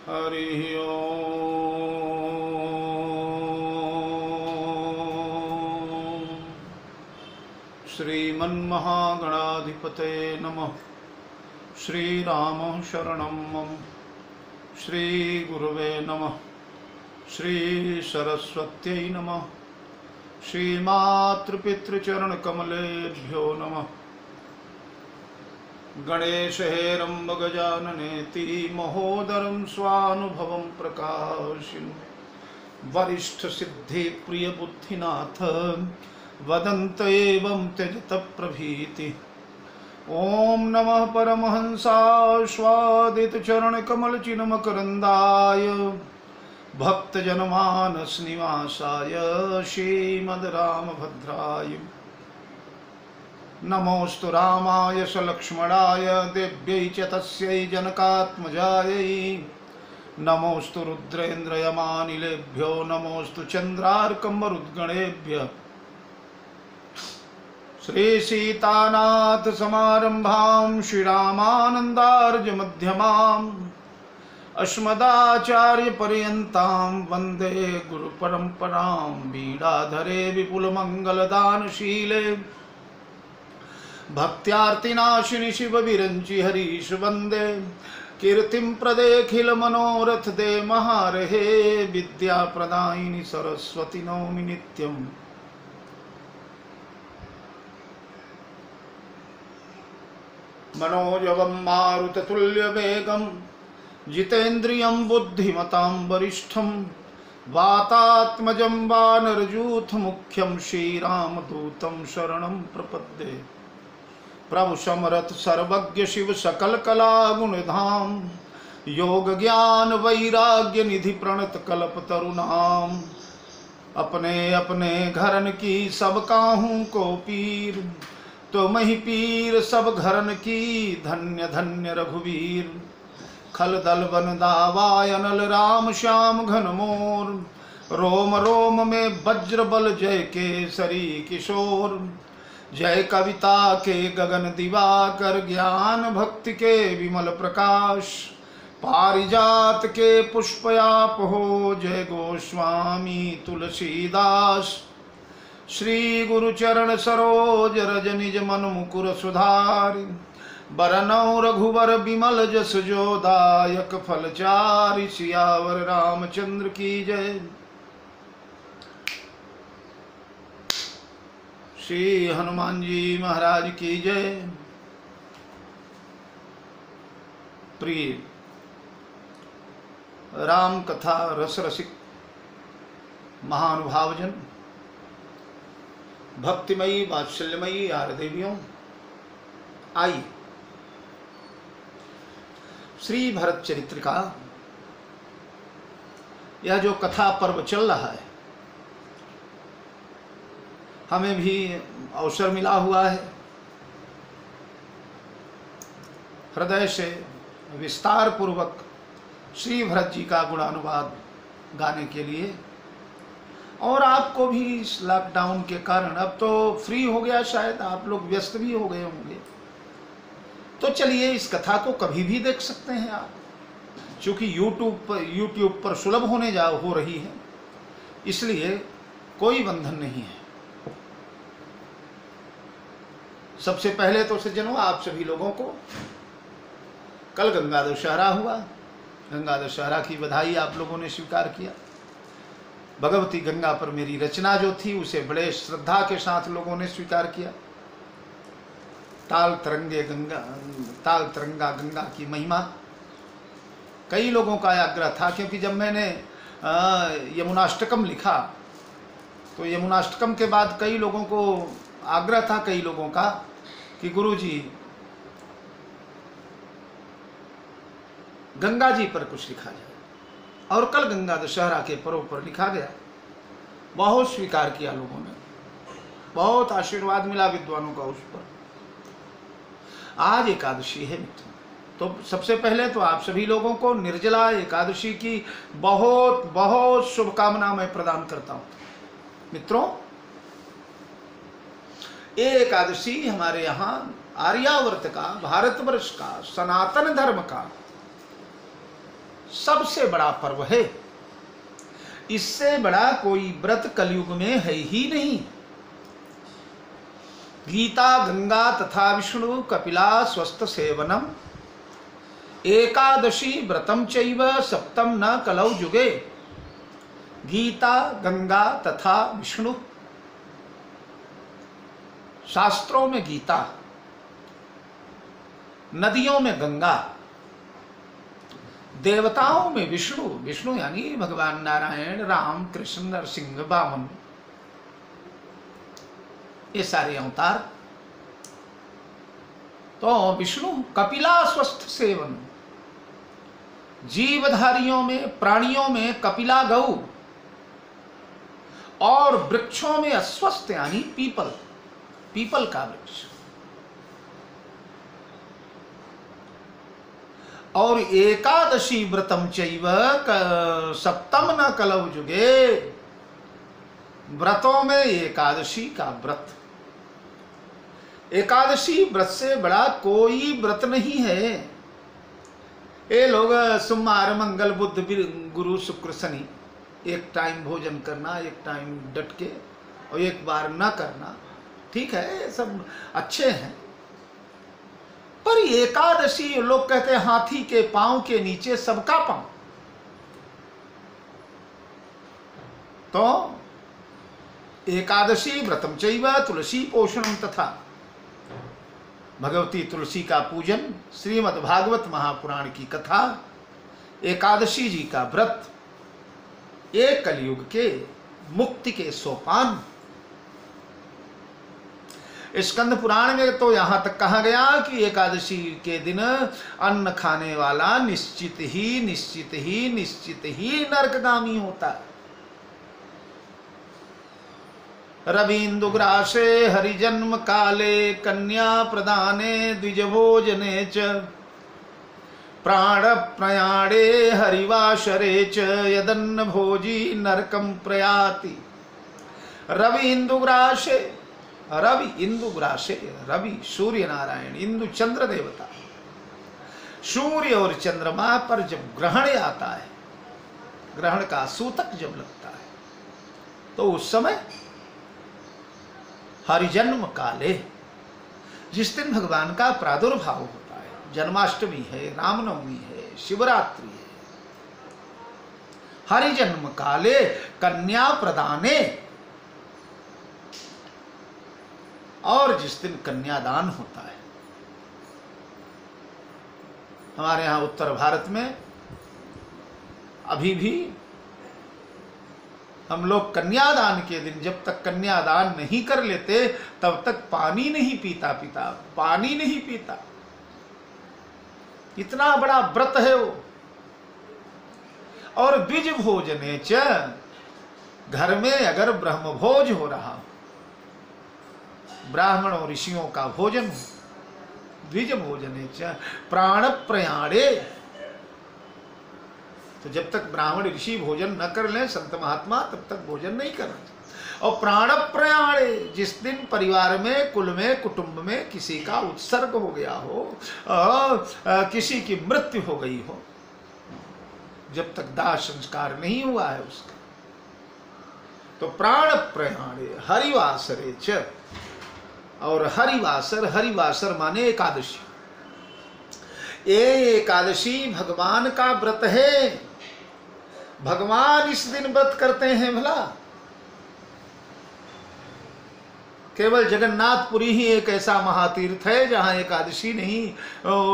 हरि ओम। श्रीमन्महागणाधिपतये नमः। श्रीराम शरणं मम। श्रीगुरुवे नमः। श्रीसरस्वत्यै नमः। श्रीमातृपितृचरणकमलेभ्यो नमः। गणेश हेरम्ब गजाननेति महोदरं स्वानुभवं प्रकाशिनं वरिष्ठ सिद्धि प्रिय बुद्धिनाथ वदन्त एवं त्यजत प्रभीति। ओम नमः परमहंसास्वादित चरण कमल चिन्मकरंदाय भक्तजनमानस निवासाय श्रीमद् रामभद्राय नमोस्तु रामाय सलक्ष्मणाय देव्यै च तस्यै जनकात्मजायै नमोस्तु रुद्रेन्द्रयमानिलेभ्यो नमोस्तु चन्द्रार्कमरुद्गणेभ्यः। श्री सीतानाथ समारंभां श्रीरामानन्दार्य मध्यमाम् अस्मदाचार्य पर्यन्तां वन्दे गुरुपरम्परां। वीणाधरे विपुलमङ्गलदानशीले भक्त्यार्तिनाशिनि शिवविरञ्चि हरीश वन्दे। कीर्तिं प्रदेखिल मनोरथ दे महारहे विद्याप्रदायिनि सरस्वती नौमि नित्यम्। मनोजवं मारुततुल्यवेगं जितेन्द्रियं बुद्धिमतां वरिष्ठं वातात्मजं वानरयूथमुख्यं श्रीरामदूतं शरणं प्रपद्ये। प्रभु समरथ सर्वज्ञ शिव सकल कला गुणधाम योग ज्ञान वैराग्य निधि प्रणत कल्प तरुणाम। अपने अपने घरन की सब काहू को पीर तुम ही पीर सब घरन की धन्य धन्य रघुवीर। खल दल बन दावाय अनल राम श्याम घन मोर रोम रोम में वज्र बल जय केसरी किशोर। जय कविता के गगन दिवाकर ज्ञान भक्ति के विमल प्रकाश पारिजात के पुष्पयाप हो। जय गोस्वामी तुलसीदास श्री गुरु चरण सरोज रज निज मन मुकुर सुधारि। बरनौ रघुवर विमल जस जो दायक फलचारि। सियावर रामचंद्र की जय। श्री हनुमान जी महाराज की जय। प्रिय राम कथा रस रसिक महानुभावजन भक्तिमयी वात्सल्यमयी यार देवियों, आइए श्री भरत चरित्र का यह जो कथा पर्व चल रहा है, हमें भी अवसर मिला हुआ है हृदय से विस्तार पूर्वक श्री भरत जी का गुणानुवाद गाने के लिए। और आपको भी इस लॉकडाउन के कारण अब तो फ्री हो गया, शायद आप लोग व्यस्त भी हो गए होंगे, तो चलिए इस कथा को कभी भी देख सकते हैं आप, क्योंकि यूट्यूब पर सुलभ हो रही है, इसलिए कोई बंधन नहीं है। सबसे पहले तो सज्जनों, आप सभी लोगों को कल गंगा दशहरा हुआ। गंगा दशहरा की बधाई आप लोगों ने स्वीकार किया। भगवती गंगा पर मेरी रचना जो थी उसे बड़े श्रद्धा के साथ लोगों ने स्वीकार किया। ताल तरंगा गंगा की महिमा। कई लोगों का आग्रह था, क्योंकि जब मैंने यमुनाष्टकम लिखा तो यमुनाष्टकम के बाद कई लोगों को आग्रह था, कई लोगों का, कि गुरुजी गंगा जी पर कुछ लिखा जाए। और कल गंगा दशहरा के पर्व पर लिखा गया। बहुत स्वीकार किया लोगों ने, बहुत आशीर्वाद मिला विद्वानों का उस पर। आज एकादशी है मित्रों, तो सबसे पहले तो आप सभी लोगों को निर्जला एकादशी की बहुत बहुत शुभकामना मैं प्रदान करता हूं। मित्रों, ये एकादशी हमारे यहाँ आर्यावर्त का, भारतवर्ष का, सनातन धर्म का सबसे बड़ा पर्व है। इससे बड़ा कोई व्रत कलयुग में है ही नहीं। गीता गंगा तथा विष्णु कपिला स्वस्थ सेवनम एकादशी व्रतम चैव सप्तम न कलौ जुगे। गीता गंगा तथा विष्णु, शास्त्रों में गीता, नदियों में गंगा, देवताओं में विष्णु। विष्णु यानी भगवान नारायण, राम, कृष्ण, नरसिंह, वामन, ये सारे अवतार। तो विष्णु कपिला स्वस्थ सेवन, जीवधारियों में, प्राणियों में कपिला गौ, और वृक्षों में अस्वस्थ यानी पीपल, पीपल का वृक्ष। और एकादशी व्रतम चैव सप्तम न कलौ जुगे। व्रतों में एकादशी का व्रत, एकादशी व्रत से बड़ा कोई व्रत नहीं है। ये लोग सोमवार, मंगल, बुध, गुरु, शुक्र, शनि, एक टाइम भोजन करना, एक टाइम डट के, और एक बार न करना, ठीक है, सब अच्छे हैं। पर एकादशी, लोग कहते हैं हाथी के पांव के नीचे सबका पांव। तो एकादशी व्रतम चैव तुलसी पोषणम तथा, भगवती तुलसी का पूजन, श्रीमद् भागवत महापुराण की कथा, एकादशी जी का व्रत, ये कलयुग के मुक्ति के सोपान। स्कंद पुराण में तो यहां तक कहा गया कि एकादशी के दिन अन्न खाने वाला निश्चित ही नरकगामी होता है। रवीन्द्रग्रासे हरिजन्म काले कन्या प्रदाने द्विजभोजने च प्राण प्रयाणे हरिवासरे च यदन्न भोजी नरकम प्रयाति। रवि इंदुग्रासे, रवि इंदुग्रासे, रवि सूर्य नारायण, इंदु चंद्र देवता। सूर्य और चंद्रमा पर जब ग्रहण आता है, ग्रहण का सूतक जब लगता है, तो उस समय हरिजन्म काले, जिस दिन भगवान का प्रादुर्भाव होता है, जन्माष्टमी है, रामनवमी है, शिवरात्रि है, हरिजन्म काले कन्या प्रदाने, और जिस दिन कन्यादान होता है। हमारे यहां उत्तर भारत में अभी भी हम लोग कन्यादान के दिन, जब तक कन्यादान नहीं कर लेते तब तक पानी नहीं पीता, पानी नहीं पीता। इतना बड़ा व्रत है वो। और द्विज भोजने च, घर में अगर ब्रह्म भोज हो रहा, ब्राह्मण और ऋषियों का भोजन, द्विज भोजने च प्राण प्रयाणे, तो जब तक ब्राह्मण ऋषि भोजन न कर लें, संत महात्मा, तब तक भोजन नहीं करना चाहिए। और प्राण प्रयाणे, जिस दिन परिवार में, कुल में, कुटुंब में किसी का उत्सर्ग हो गया हो, किसी की मृत्यु हो गई हो, जब तक दाह संस्कार नहीं हुआ है उसका, तो प्राण प्रयाणे हरिवासरे च। और हरिवासर, हरिवासर माने एकादशी। ये एकादशी भगवान का व्रत है। भगवान इस दिन व्रत करते हैं भला। केवल जगन्नाथपुरी ही एक ऐसा महातीर्थ है जहां एकादशी नहीं।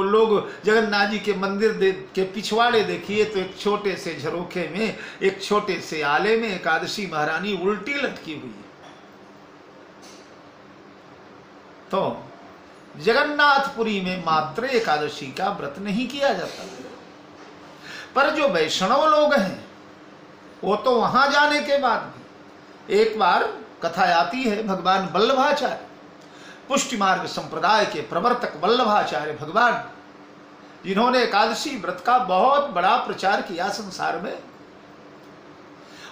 लोग जगन्नाथ जी के मंदिर के पिछवाड़े देखिए तो एक छोटे से झरोखे में, एक छोटे से आले में एकादशी महारानी उल्टी लटकी हुई है। तो जगन्नाथपुरी में मात्र एकादशी का व्रत नहीं किया जाता। पर जो वैष्णव लोग हैं वो तो वहां जाने के बाद भी, एक बार कथा आती है, भगवान वल्लभाचार्य, पुष्टि मार्ग संप्रदाय के प्रवर्तक वल्लभाचार्य भगवान, जिन्होंने एकादशी व्रत का बहुत बड़ा प्रचार किया संसार में,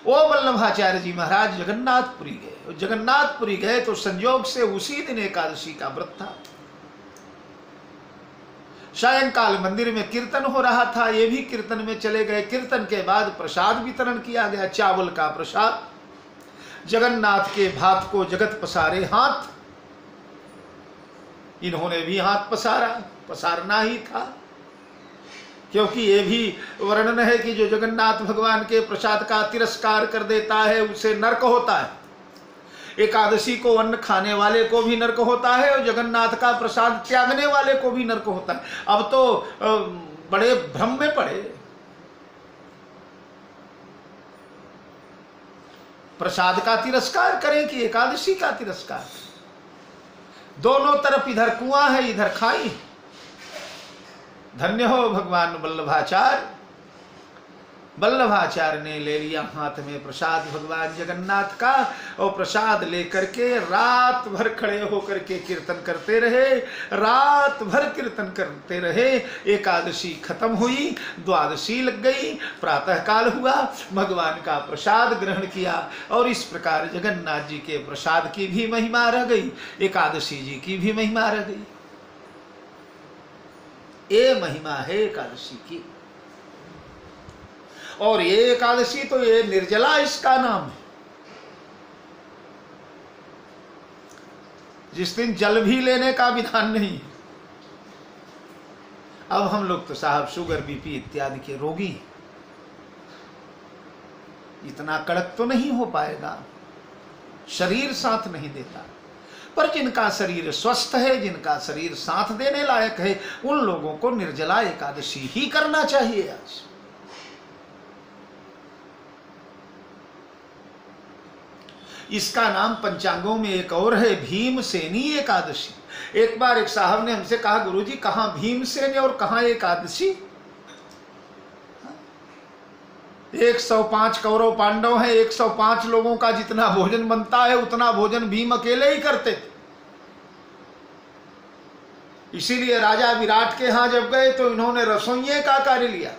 वो वल्लभाचार्य जी महाराज जगन्नाथपुरी गए। जगन्नाथपुरी गए तो संयोग से उसी दिन एकादशी का व्रत था। सायंकाल मंदिर में कीर्तन हो रहा था, ये भी कीर्तन में चले गए। कीर्तन के बाद प्रसाद वितरण किया गया, चावल का प्रसाद। जगन्नाथ के भात को जगत पसारे हाथ, इन्होंने भी हाथ पसारा, पसारना ही था, क्योंकि ये भी वर्णन है कि जो जगन्नाथ भगवान के प्रसाद का तिरस्कार कर देता है उसे नरक होता है। एकादशी को अन्न खाने वाले को भी नरक होता है और जगन्नाथ का प्रसाद त्यागने वाले को भी नरक होता है। अब तो बड़े भ्रम में पड़े। प्रसाद का तिरस्कार करें कि एकादशी का तिरस्कार करें? दोनों तरफ इधर कुआं है, इधर खाई। धन्य हो भगवान वल्लभाचार्य। वल्लभाचार्य ने ले लिया हाथ में प्रसाद भगवान जगन्नाथ का, और प्रसाद लेकर के रात भर खड़े होकर के कीर्तन करते रहे, रात भर कीर्तन करते रहे। एकादशी खत्म हुई, द्वादशी लग गई, प्रातः काल हुआ, भगवान का प्रसाद ग्रहण किया। और इस प्रकार जगन्नाथ जी के प्रसाद की भी महिमा रह गई, एकादशी जी की भी महिमा रह गई। ये महिमा है एकादशी की। और ये एकादशी तो ये निर्जला इसका नाम है। जिस दिन जल भी लेने का विधान नहीं है। अब हम लोग तो साहब शुगर बीपी इत्यादि के रोगी हैं, इतना कड़क तो नहीं हो पाएगा, शरीर साथ नहीं देता। पर जिनका शरीर स्वस्थ है, जिनका शरीर साथ देने लायक है, उन लोगों को निर्जला एकादशी ही करना चाहिए। आज इसका नाम पंचांगों में एक और है, भीमसेनी एकादशी। एक बार एक साहब ने हमसे कहा, गुरुजी कहां भीमसेनी और कहां एकादशी? 105 कौरव पांडव हैं, 105 लोगों का जितना भोजन बनता है उतना भोजन भीम अकेले ही करते थे। इसीलिए राजा विराट के यहां जब गए तो इन्होंने रसोइये का कार्य लिया।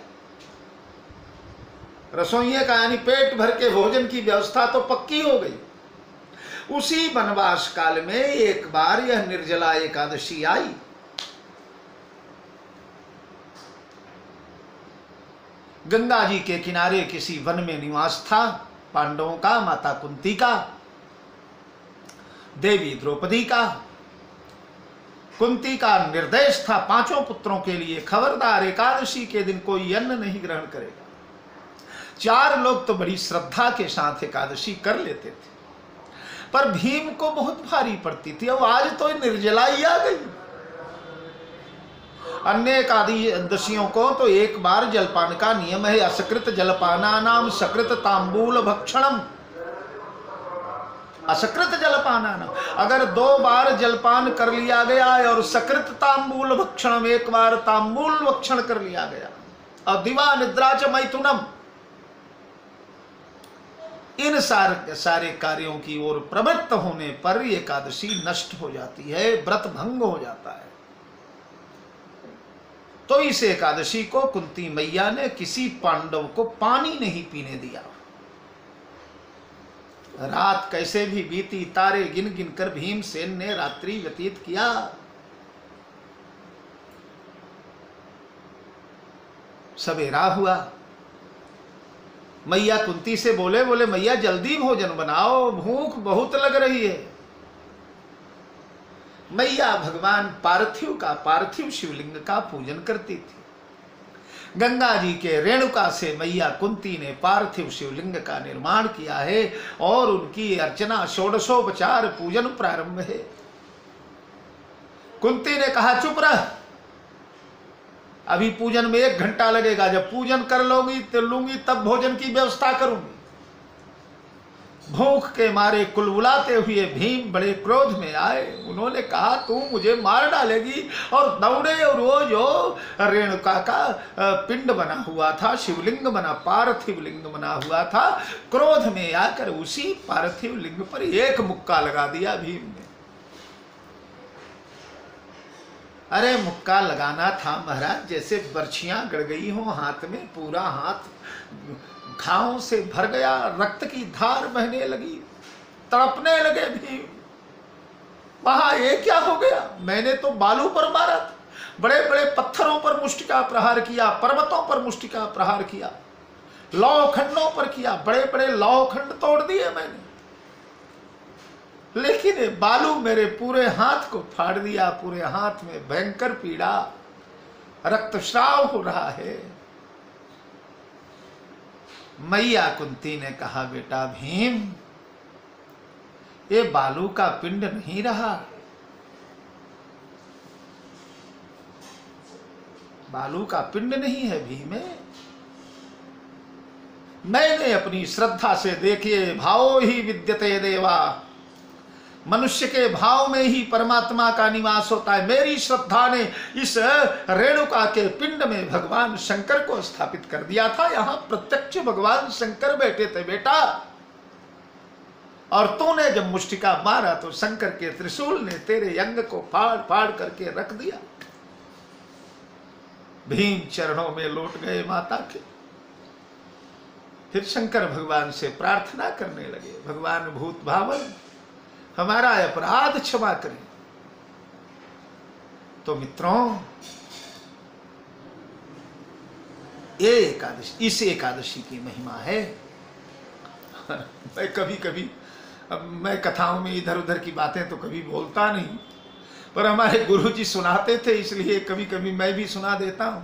रसोइये का यानी पेट भर के भोजन की व्यवस्था तो पक्की हो गई। उसी वनवास काल में एक बार यह निर्जला एकादशी आई। गंगा जी के किनारे किसी वन में निवास था पांडवों का, माता कुंती का, देवी द्रौपदी का। कुंती का निर्देश था 5 पुत्रों के लिए, खबरदार एकादशी के दिन कोई अन्न नहीं ग्रहण करेगा। 4 लोग तो बड़ी श्रद्धा के साथ एकादशी कर लेते थे, पर भीम को बहुत भारी पड़ती थी। अब आज तो निर्जलाई आ गई। अन्य एकादशियों को तो एक बार जलपान का नियम है, असकृत जलपाना नाम सकृत तांबूल भक्षणम। असकृत जलपाना नाम, अगर 2 बार जलपान कर लिया गया और सकृत तांबूल भक्षणम, एक बार तांबूल भक्षण कर लिया गया, और दिवा निद्रा च मैथुनम, इन सारे कार्यों की ओर प्रवृत्त होने पर एकादशी नष्ट हो जाती है, व्रत भंग हो जाता है। तो इस एकादशी को कुंती मैया ने किसी पांडव को पानी नहीं पीने दिया। रात कैसे भी बीती, तारे गिन गिन कर भीमसेन ने रात्रि व्यतीत किया। सवेरा हुआ, मैया कुंती से बोले मैया जल्दी भोजन बनाओ, भूख बहुत लग रही है। मैया भगवान पार्थिव शिवलिंग का पूजन करती थी। गंगा जी के रेणुका से मैया कुंती ने पार्थिव शिवलिंग का निर्माण किया है और उनकी अर्चना षोडशोपचार पूजन प्रारंभ है। कुंती ने कहा चुप रह, अभी पूजन में 1 घंटा लगेगा, जब पूजन कर लूंगी तब भोजन की व्यवस्था करूंगी। भूख के मारे कुलबुलाते हुए भीम बड़े क्रोध में आए। उन्होंने कहा तू मुझे मार डालेगी, और दौड़े। और वो जो रेणुका का पिंड बना हुआ था, शिवलिंग बना, पार्थिव लिंग बना हुआ था, क्रोध में आकर उसी पार्थिव लिंग पर 1 मुक्का लगा दिया भीम ने। अरे मुक्का लगाना था महाराज, जैसे बर्छियां गड़ गई हो हाथ में, पूरा हाथ घावों से भर गया, रक्त की धार बहने लगी, तड़पने लगे भीम। वहां ये क्या हो गया, मैंने तो बालू पर मारा था, बड़े बड़े पत्थरों पर मुष्टिका प्रहार किया, पर्वतों पर मुष्टिका प्रहार किया, लौखंडों पर किया, बड़े बड़े लौखंड तोड़ दिए मैंने, लेकिन ये बालू मेरे पूरे हाथ को फाड़ दिया। पूरे हाथ में भयंकर पीड़ा, रक्तस्राव हो रहा है। मैया कुंती ने कहा, बेटा भीम, ये बालू का पिंड नहीं रहा, बालू का पिंड नहीं है भीम, मैंने अपनी श्रद्धा से, देखिए भावो ही विद्यते देवा, मनुष्य के भाव में ही परमात्मा का निवास होता है। मेरी श्रद्धा ने इस रेणुका के पिंड में भगवान शंकर को स्थापित कर दिया था। यहां प्रत्यक्ष भगवान शंकर बैठे थे बेटा, और तूने जब मुष्टिका मारा तो शंकर के त्रिशूल ने तेरे अंग को फाड़ फाड़ करके रख दिया। भीम चरणों में लौट गए माता के। फिर शंकर भगवान से प्रार्थना करने लगे, भगवान भूत भावन, हमारा अपराध क्षमा करें। तो मित्रों, ये एकादशी, इस एकादशी की महिमा है। मैं कभी कभी, अब मैं कथाओं में इधर उधर की बातें तो कभी बोलता नहीं, पर हमारे गुरुजी सुनाते थे, इसलिए कभी कभी मैं भी सुना देता हूं।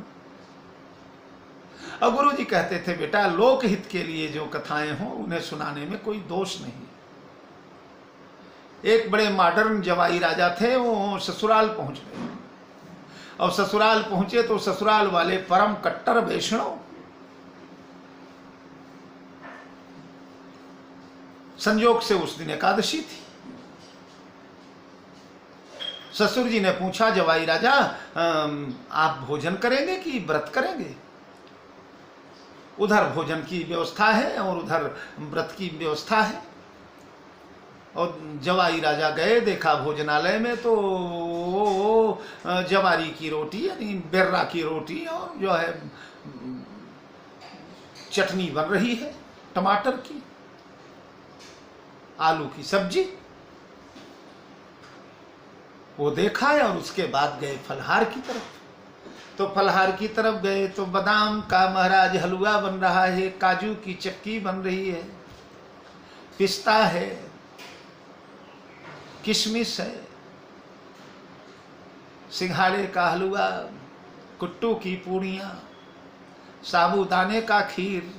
और गुरुजी कहते थे, बेटा लोकहित के लिए जो कथाएं हों उन्हें सुनाने में कोई दोष नहीं। एक बड़े मॉडर्न जवाई राजा थे, वो ससुराल पहुंच गए, और ससुराल पहुंचे तो ससुराल वाले परम कट्टर वैष्णव, संयोग से उस दिन एकादशी थी। ससुर जी ने पूछा, जवाई राजा आप भोजन करेंगे कि व्रत करेंगे? उधर भोजन की व्यवस्था है और उधर व्रत की व्यवस्था है। और जवाई राजा गए, देखा भोजनालय में तो जवारी की रोटी यानी बेर्रा की रोटी और जो है चटनी बन रही है, टमाटर की, आलू की सब्जी, वो देखा है। और उसके बाद गए फलहार की तरफ। तो फलहार की तरफ गए तो बादाम का महाराज हलवा बन रहा है, काजू की चक्की बन रही है, पिस्ता है, किशमिश है, सिंघाड़े का हलवा, कुट्टू की पूड़ियाँ, साबूदाने का खीर,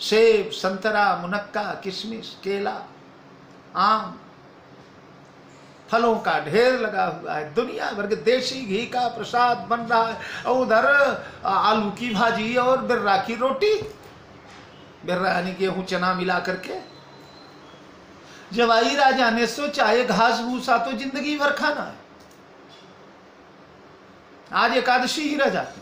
सेब, संतरा, मुनक्का, किशमिश, केला, आम, फलों का ढेर लगा हुआ है, दुनिया भर के देसी घी का प्रसाद बन रहा है। और उधर आलू की भाजी और बिर्रा की रोटी, बिर्रा यानी गेहूं चना मिला करके। जवाई राजा ने सोचा, ये घास भूसा तो जिंदगी भर खाना है, आज एकादशी ही रह जाती।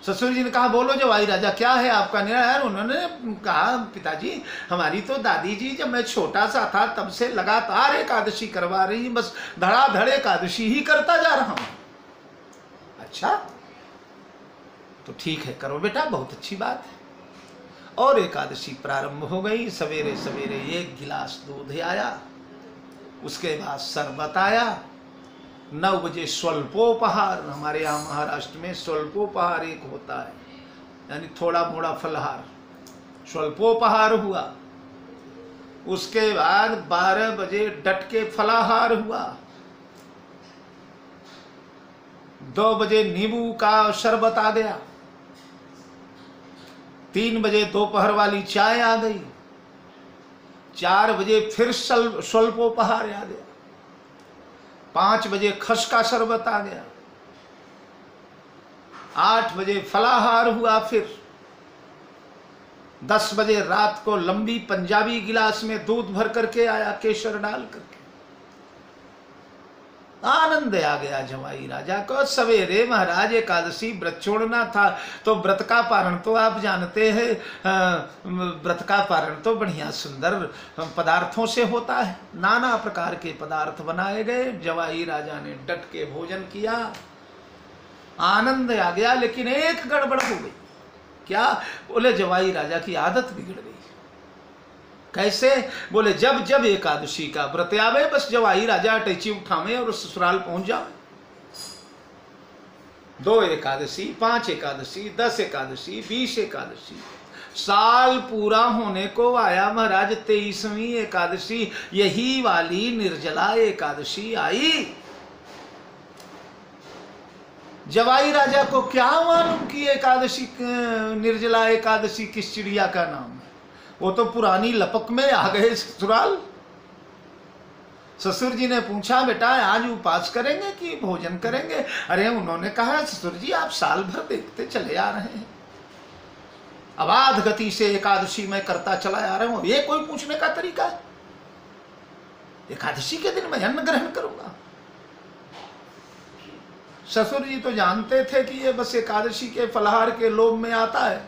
ससुर जी ने कहा, बोलो जवाई राजा क्या है आपका निर्णय? उन्होंने कहा, पिताजी हमारी तो दादी जी जब मैं छोटा सा था तब से लगातार एकादशी करवा रही, बस धड़ाधड़ एकादशी ही करता जा रहा हूं। अच्छा तो ठीक है, करो बेटा, बहुत अच्छी बात है। और एकादशी प्रारंभ हो गई। सवेरे सवेरे 1 गिलास दूध आया, उसके बाद शरबत आया, 9 बजे स्वल्पोपहार, हमारे यहाँ महाराष्ट्र में स्वल्पोपहार एक होता है, यानी थोड़ा मोड़ा फलहार, स्वल्पोपहार हुआ। उसके बाद 12 बजे डट के फलाहार हुआ, 2 बजे नींबू का शरबत आ गया, 3 बजे दोपहर वाली चाय आ गई, 4 बजे फिर स्वल्पोपहार आ गया, 5 बजे खस का शरबत आ गया, 8 बजे फलाहार हुआ, फिर 10 बजे रात को लंबी पंजाबी गिलास में दूध भर करके आया, केसर डाल करके। आनंद आ गया जवाई राजा को। सवेरे महाराज एकादशी व्रत छोड़ना था, तो व्रत का पारण तो आप जानते हैं, व्रत का पारण तो बढ़िया सुंदर पदार्थों से होता है। नाना प्रकार के पदार्थ बनाए गए, जवाई राजा ने डट के भोजन किया, आनंद आ गया। लेकिन एक गड़बड़ हो गई। क्या? बोले जवाई राजा की आदत बिगड़ गई। कैसे? बोले जब जब एकादशी का व्रत आवे, बस जवाई राजा अटैची उठावे और ससुराल पहुंच जावे। 2 एकादशी, 5 एकादशी, 10 एकादशी, 20 एकादशी, साल पूरा होने को आया महाराज 23वीं एकादशी, यही वाली निर्जला एकादशी आई। जवाई राजा को क्या मालूम कि एकादशी, निर्जला एकादशी किस चिड़िया का नाम है। वो तो पुरानी लपक में आ गए ससुराल। ससुर जी ने पूछा बेटा आज उपवास करेंगे कि भोजन करेंगे? अरे उन्होंने कहा ससुर जी आप साल भर देखते चले आ रहे हैं, अबाध गति से एकादशी में करता चला आ रहा हूं, ये कोई पूछने का तरीका है? एकादशी के दिन मैं अन्न ग्रहण करूंगा। ससुर जी तो जानते थे कि ये बस एकादशी के फलाहार के लोभ में आता है।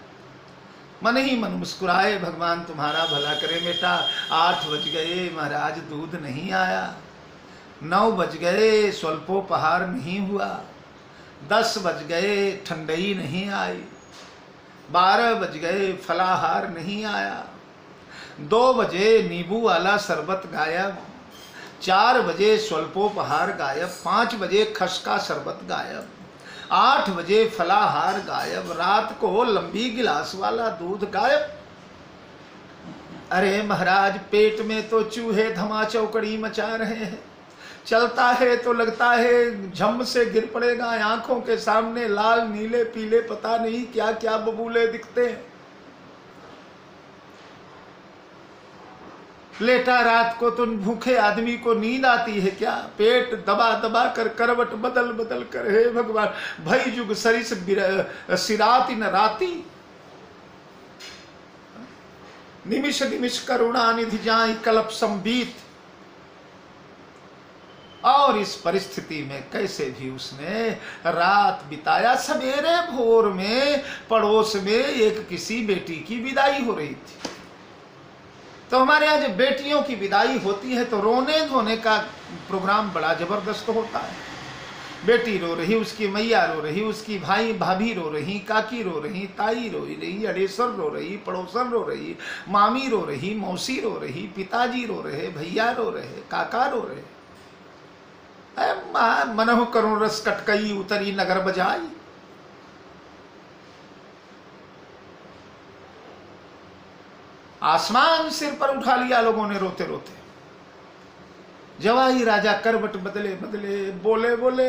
मन ही मन मुस्कुराए, भगवान तुम्हारा भला करे बेटा। 8 बज गए महाराज दूध नहीं आया, 9 बज गए स्वल्पोपहार नहीं हुआ, 10 बज गए ठंडई नहीं आई, 12 बज गए फलाहार नहीं आया, 2 बजे नींबू वाला शरबत गायब, 4 बजे स्वल्पोपहार गायब, 5 बजे खस का शरबत गायब, 8 बजे फलाहार गायब, रात को लंबी गिलास वाला दूध गायब। अरे महाराज पेट में तो चूहे धमा चौकड़ी मचा रहे हैं, चलता है तो लगता है झम से गिर पड़ेगा, आंखों के सामने लाल नीले पीले पता नहीं क्या क्या बबूले दिखते हैं। लेटा रात को तो भूखे आदमी को नींद आती है क्या? पेट दबा दबा कर करवट बदल बदल कर, हे भगवान भई जुग सरिस सिराती न राती, निमिष निमिष करुणा निधि जाई कल्प संबीत। और इस परिस्थिति में कैसे भी उसने रात बिताया। सवेरे भोर में पड़ोस में एक किसी बेटी की विदाई हो रही थी। तो हमारे यहाँ जब बेटियों की विदाई होती है तो रोने धोने का प्रोग्राम बड़ा जबरदस्त होता है। बेटी रो रही, उसकी मैया रो रही, उसकी भाई भाभी रो रही, काकी रो रही, ताई रो रही, अड़ेसर रो रही, पड़ोसन रो रही, मामी रो रही, मौसी रो रही, पिताजी रो रहे, भैया रो रहे, काका रो रहे। मनहु करुण रस कटकई उतरी नगर बजाई। आसमान सिर पर उठा लिया लोगों ने रोते रोते। जवाई राजा करवट बदले बदले बोले बोले।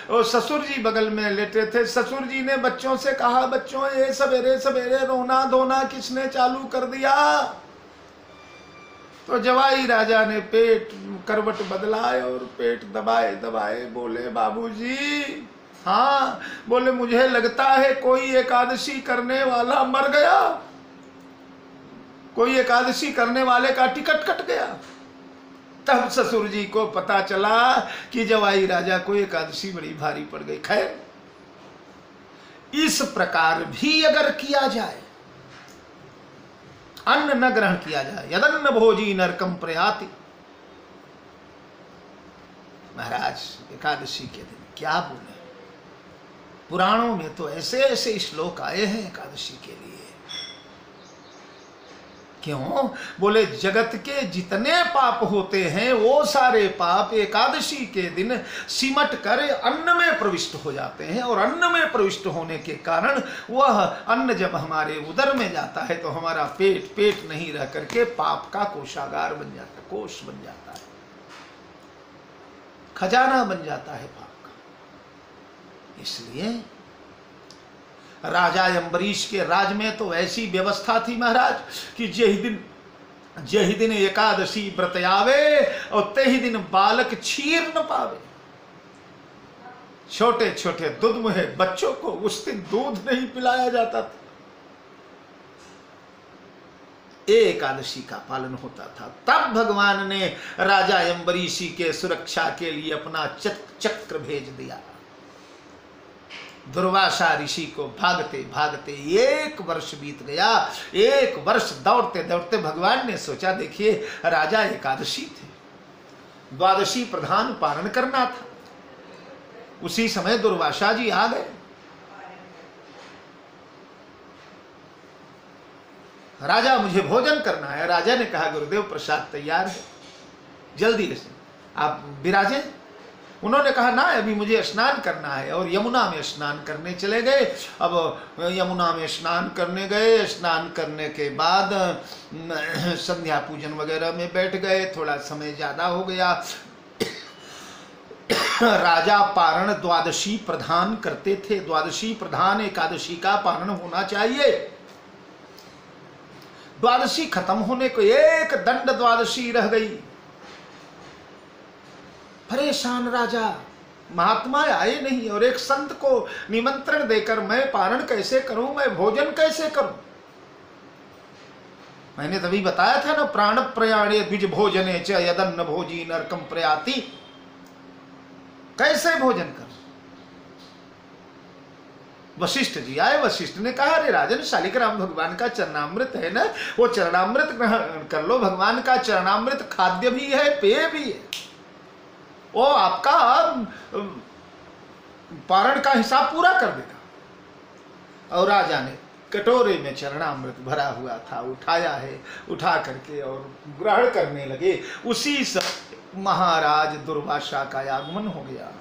और ससुर जी बगल में लेटे थे। ससुर जी ने बच्चों से कहा, बच्चों ये सवेरे सवेरे रोना धोना किसने चालू कर दिया? तो जवाई राजा ने पेट करवट बदलाए और पेट दबाए दबाए बोले, बाबूजी हाँ। बोले मुझे लगता है कोई एकादशी करने वाला मर गया, कोई एकादशी करने वाले का टिकट कट गया। तब ससुर जी को पता चला कि जवाई राजा को एकादशी बड़ी भारी पड़ गई। खैर इस प्रकार भी अगर किया जाए, अन्न न ग्रहण किया जाए, यदन्न भोजी नरकम प्रयाति। महाराज एकादशी के दिन क्या बोले, पुराणों में तो ऐसे ऐसे श्लोक आए हैं एकादशी के लिए। क्यों? बोले जगत के जितने पाप होते हैं वो सारे पाप एकादशी के दिन सिमट कर अन्न में प्रविष्ट हो जाते हैं। और अन्न में प्रविष्ट होने के कारण वह अन्न जब हमारे उदर में जाता है तो हमारा पेट पेट नहीं रह करके पाप का कोषागार बन जाता है, कोष बन जाता है, खजाना बन जाता है पाप का। इसलिए राजा अम्बरीश के राज में तो ऐसी व्यवस्था थी महाराज कि जेहि दिन एकादशी व्रत आवे और तेहि दिन बालक क्षीर न पावे। छोटे छोटे दुधमुहे बच्चों को उस दिन दूध नहीं पिलाया जाता था। एकादशी का पालन होता था। तब भगवान ने राजा अम्बरीशी के सुरक्षा के लिए अपना चक्र भेज दिया। दुर्वासा ऋषि को भागते भागते 1 वर्ष बीत गया। 1 वर्ष दौड़ते दौड़ते भगवान ने सोचा, देखिए राजा एकादशी थे, द्वादशी प्रधान पारण करना था। उसी समय दुर्वासा जी आ गए। राजा मुझे भोजन करना है। राजा ने कहा गुरुदेव प्रसाद तैयार है, जल्दी से आप विराजें। उन्होंने कहा ना अभी मुझे स्नान करना है, और यमुना में स्नान करने चले गए। अब यमुना में स्नान करने गए, स्नान करने के बाद संध्या पूजन वगैरह में बैठ गए। थोड़ा समय ज़्यादा हो गया। राजा पारण द्वादशी प्रधान करते थे। द्वादशी प्रधान एकादशी का पारण होना चाहिए। द्वादशी खत्म होने को एक दंड द्वादशी रह गई। परेशान राजा, महात्मा आए नहीं और एक संत को निमंत्रण देकर मैं पारण कैसे करूं, मैं भोजन कैसे करूं। मैंने तभी बताया था ना, प्राण प्रयाणे द्विज भोजने च यदन्न भोजी नरकम प्रयाति। कैसे भोजन कर। वशिष्ठ जी आए। वशिष्ठ ने कहा अरे राजन, शालिग्राम भगवान का चरणामृत है ना, वो चरणामृत ग्रहण कर लो। भगवान का चरणामृत खाद्य भी है, पेय भी है, वो आपका पारण का हिसाब पूरा कर देगा। और राजा ने कटोरे में चरणामृत भरा हुआ था, उठाया है, उठा करके और ग्रहण करने लगे। उसी समय महाराज दुर्वासा का आगमन हो गया।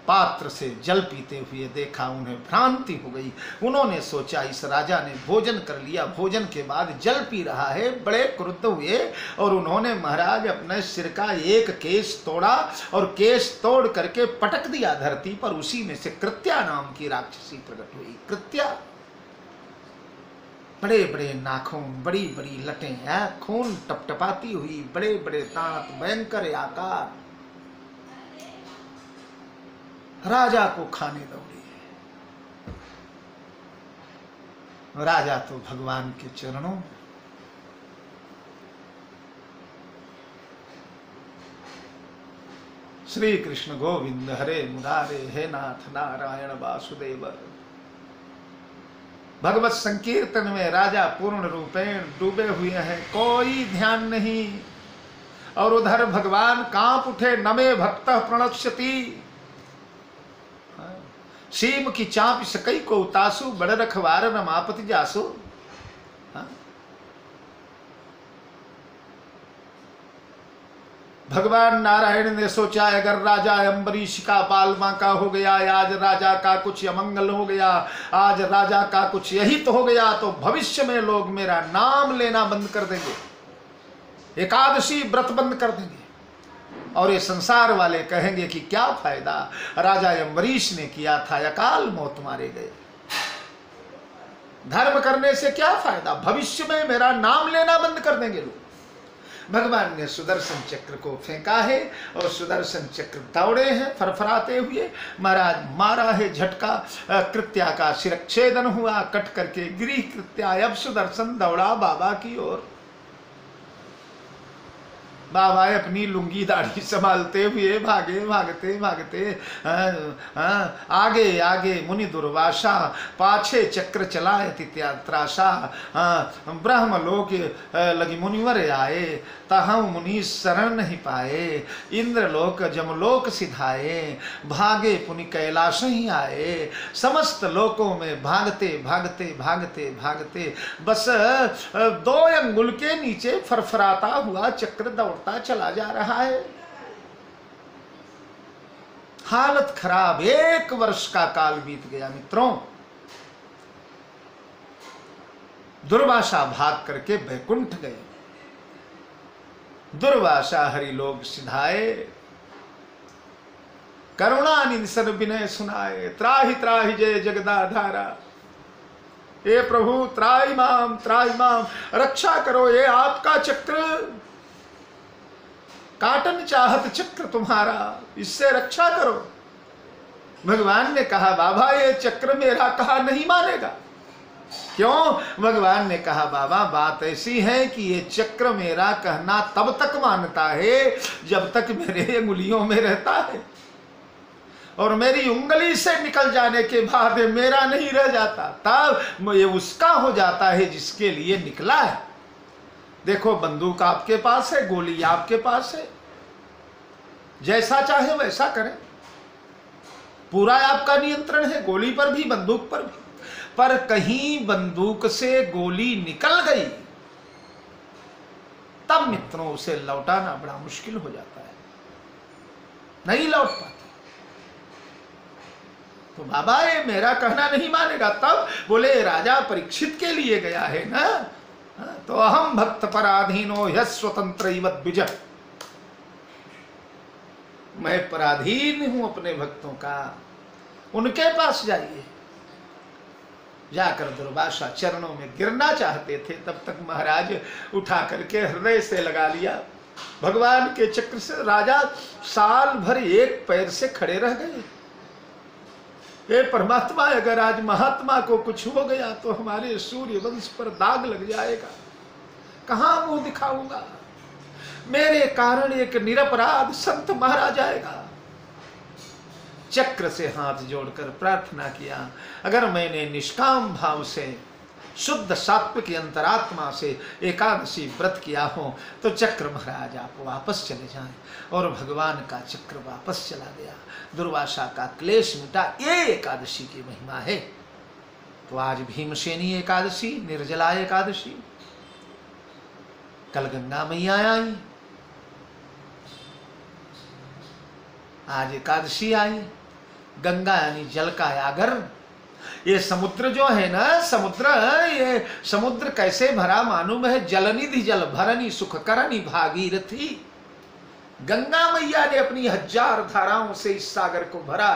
पात्र से जल पीते हुए देखा, उन्हें भ्रांति हो गई। उन्होंने सोचा इस राजा ने भोजन कर लिया, भोजन के बाद जल पी रहा है। बड़े क्रुद्ध हुए और उन्होंने महाराज अपने सिर का एक केश तोड़ा और केश तोड़ करके पटक दिया धरती पर। उसी में से कृत्या नाम की राक्षसी प्रकट हुई। कृत्या, बड़े बड़े नाखून, बड़ी बड़ी लटें, खून टपटपाती हुई, बड़े बड़े दांत, भयंकर आकार, राजा को खाने दौड़ी है। राजा तो भगवान के चरणों, श्री कृष्ण गोविंद हरे मुरारे, हे नाथ नारायण वासुदेव। भगवत संकीर्तन में राजा पूर्ण रूपेण डूबे हुए हैं, कोई ध्यान नहीं। और उधर भगवान कांप उठे, नमे भक्त प्रणश्यति। सीम की चाप सकई को उतासु, बड़ रखवार न मापति जासु। भगवान नारायण ने सोचा अगर राजा अम्बरीश का बाल बांका हो गया, आज राजा का कुछ अमंगल हो गया, आज राजा का कुछ यही तो हो गया, तो भविष्य में लोग मेरा नाम लेना बंद कर देंगे, एकादशी व्रत बंद कर देंगे, और ये संसार वाले कहेंगे कि क्या फायदा, राजा अम्बरीश ने किया था, अकाल मौत मारे गए, धर्म करने से क्या फायदा, भविष्य में मेरा नाम लेना बंद कर देंगे लोग। भगवान ने सुदर्शन चक्र को फेंका है और सुदर्शन चक्र दौड़े हैं फरफराते हुए। महाराज मारा है झटका, कृत्या का शिरच्छेदन हुआ, कट करके गिरी कृत्या। अब सुदर्शन दौड़ा बाबा की ओर। बाबा अपनी लुंगी दाढ़ी संभालते हुए भागे, भागते भागते आगे आगे मुनि दुर्वासा, पाछे चक्र चलायति त्यात्रासा। ब्रह्मलोक लगी मुनिवर आए, तहु मुनि शरण नहीं पाए, इंद्रलोक जमलोक सिधाए, भागे पुनि कैलाश ही आए। समस्त लोकों में भागते भागते भागते भागते बस 2 अंगुल के नीचे फरफराता हुआ चक्र दौड़ता चला जा रहा है। हालत खराब। 1 वर्ष का काल बीत गया मित्रों। दुर्वासा भाग करके बैकुंठ गए। दुर्वासा हरिलोक सिधाए, करुणा निधि विनय सुनाए, त्राहि त्राहि जय जगदाधारा। हे प्रभु त्राहि माम, रक्षा करो, ये आपका चक्र काटन चाहत चक्र तुम्हारा, इससे रक्षा करो। भगवान ने कहा बाबा ये चक्र मेरा कहा नहीं मानेगा। क्यों? भगवान ने कहा बाबा बात ऐसी है कि ये चक्र मेरा कहना तब तक मानता है जब तक मेरे अंगुलियों में रहता है, और मेरी उंगली से निकल जाने के बाद मेरा नहीं रह जाता, तब ये उसका हो जाता है जिसके लिए निकला है। देखो बंदूक आपके पास है, गोली आपके पास है, जैसा चाहे वैसा करें, पूरा आपका नियंत्रण है, गोली पर भी बंदूक पर भी। पर कहीं बंदूक से गोली निकल गई तब मित्रों उसे लौटाना बड़ा मुश्किल हो जाता है। नहीं लौट पाती। तो बाबा ये मेरा कहना नहीं मानेगा। तब बोले राजा परीक्षित के लिए गया है ना, तो अहम भक्त पराधीनो ह्य स्वतंत्र द्विज, मैं पराधीन हूं अपने भक्तों का, उनके पास जाइए। जाकर दुर्वासा चरणों में गिरना चाहते थे, तब तक महाराज उठा करके हृदय से लगा लिया भगवान के चक्र से। राजा साल भर एक पैर से खड़े रह गए। हे परमात्मा, अगर आज महात्मा को कुछ हो गया तो हमारे सूर्य वंश पर दाग लग जाएगा, कहां मुंह दिखाऊंगा, मेरे कारण एक निरपराध संत मारा जाएगा। चक्र से हाथ जोड़कर प्रार्थना किया, अगर मैंने निष्काम भाव से शुद्ध सात्विक अंतरात्मा से एकादशी व्रत किया हो तो चक्र महाराज आप वापस चले जाएं। और भगवान का चक्र वापस चला गया, दुर्वासा का क्लेश मिटा। ये एकादशी की महिमा है। तो आज भीमसेनी एकादशी, निर्जला एकादशी, कल गंगा मैया आई, आज एकादशी आई। गंगा यानी जल का आगर। ये समुद्र जो है ना, ये समुद्र कैसे भरा मालूम है, जलनिधि जल भरनी सुख करनी भागीरथी। गंगा मैया ने अपनी 1000 धाराओं से इस सागर को भरा।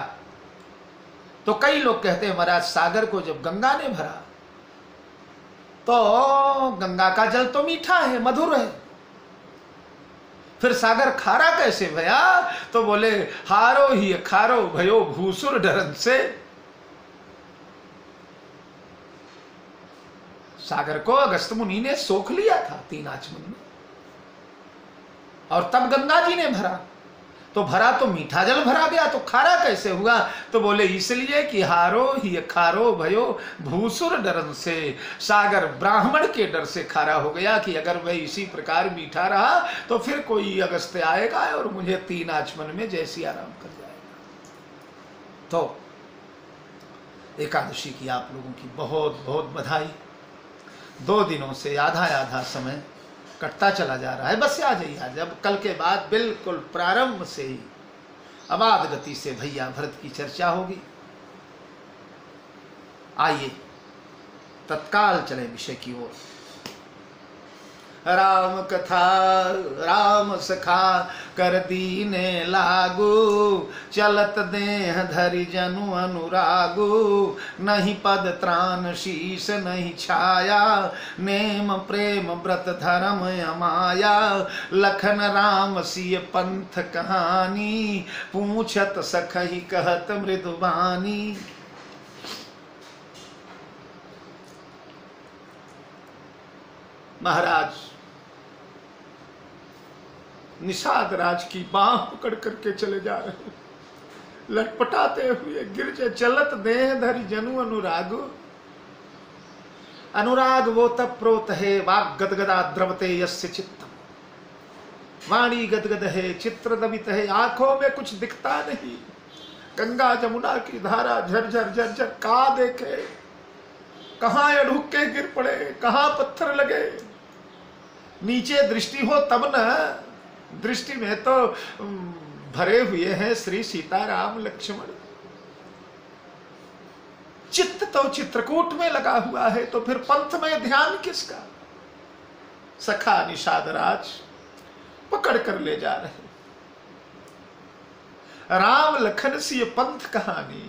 तो कई लोग कहते हैं महाराज सागर को जब गंगा ने भरा तो गंगा का जल तो मीठा है, मधुर है, फिर सागर खारा कैसे भया? तो बोले हारो ही खारो भयो भूसुर डरन से। सागर को अगस्त मुनि ने सोख लिया था 3 आचमन में, और तब गंगा जी ने भरा। तो भरा तो मीठा जल भरा गया, तो खारा कैसे हुआ? तो बोले इसलिए कि हारो ही खारो भयो भूसुर डरन से। सागर ब्राह्मण के डर से खारा हो गया कि अगर वह इसी प्रकार मीठा रहा तो फिर कोई अगस्त आएगा और मुझे 3 आचमन में जैसी आराम कर जाएगा। तो एकादशी की आप लोगों की बहुत बहुत बधाई। 2 दिनों से आधा आधा समय कटता चला जा रहा है। बस आ जाइए, जब कल के बाद बिल्कुल प्रारंभ से ही अबाध गति से भैया भरत की चर्चा होगी। आइए तत्काल चले विषय की ओर। राम कथा राम सखा कर दीने लागू, चलत देह धरि जनु अनुरागू। नहीं पद त्राण शीस नहीं छाया, नेम प्रेम व्रत धर्म अमाया। लखन राम सिय पंथ कहानी, पूछत सखहि कहत मृदुबानी। महाराज निषाद राज की बाह पकड़ करके चले जा रहे हैं, लटपटाते हुए गिरजे। चलत देह धरि जनु अनुराग। अनुराग वो तब प्रोत है, वाग गदगदा द्रवते यस्य चित्तम। वाणी गदगद है, चित्र दमित है, आंखों में कुछ दिखता नहीं। गंगा जमुना की धारा झरझर झरझर, कहाँ देखे, कहाँ अड़ुक के गिर पड़े, कहाँ पत्थर लगे। नीचे दृष्टि हो तब न, दृष्टि में तो भरे हुए हैं श्री सीताराम लक्ष्मण। चित्त तो चित्रकूट में लगा हुआ है, तो फिर पंथ में ध्यान किसका? सखा निषाद राज पकड़ कर ले जा रहे। राम लखन सी पंथ कहानी।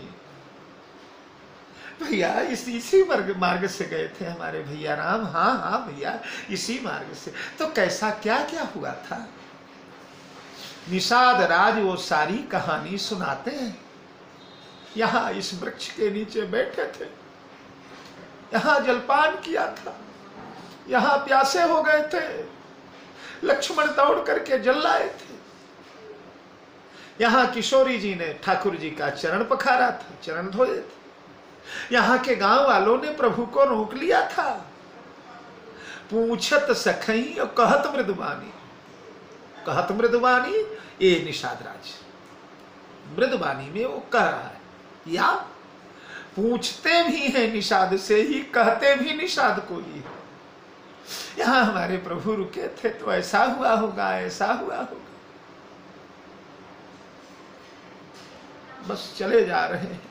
भैया इसी मार्ग से गए थे हमारे भैया राम। हाँ हाँ भैया इसी मार्ग से। तो कैसा क्या क्या हुआ था? निषाद राज वो सारी कहानी सुनाते हैं। यहाँ इस वृक्ष के नीचे बैठे थे, यहाँ जलपान किया था, यहाँ प्यासे हो गए थे, लक्ष्मण दौड़ करके जल लाए थे। यहाँ किशोरी जी ने ठाकुर जी का चरण पखारा था, चरण धोए थे। यहाँ के गांव वालों ने प्रभु को रोक लिया था। पूछत सखई और कहत मृदुबानी। कहत मृदुबानी ये निषाद राज मृदुबानी में वो कह रहा है, या पूछते भी हैं निषाद से ही, कहते भी निषाद को ही। यहाँ हमारे प्रभु रुके थे तो ऐसा हुआ होगा, ऐसा हुआ होगा। बस चले जा रहे हैं।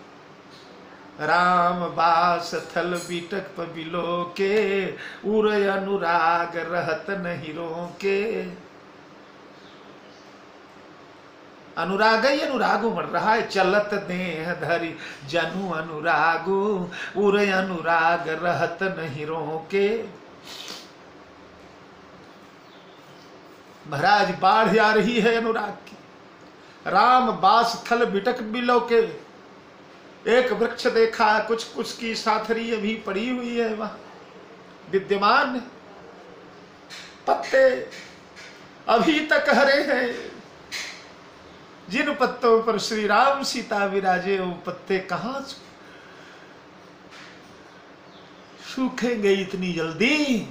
राम बास थल बिटक बिलो के, उर अनुराग रहत नहीं रोके। अनुराग ही अनुरागु मर रहा है, चलत देह धरी जनु अनुरागु, उर अनुराग रहत नहीं रोके। महाराज बाढ़ आ रही है अनुराग की। राम बास थल बिटक बिलो के, एक वृक्ष देखा, कुछ की साथरी अभी पड़ी हुई है, वहां विद्यमान पत्ते अभी तक हरे हैं। जिन पत्तों पर श्री राम सीता विराजे, वो पत्ते कहां सूखेंगे इतनी जल्दी।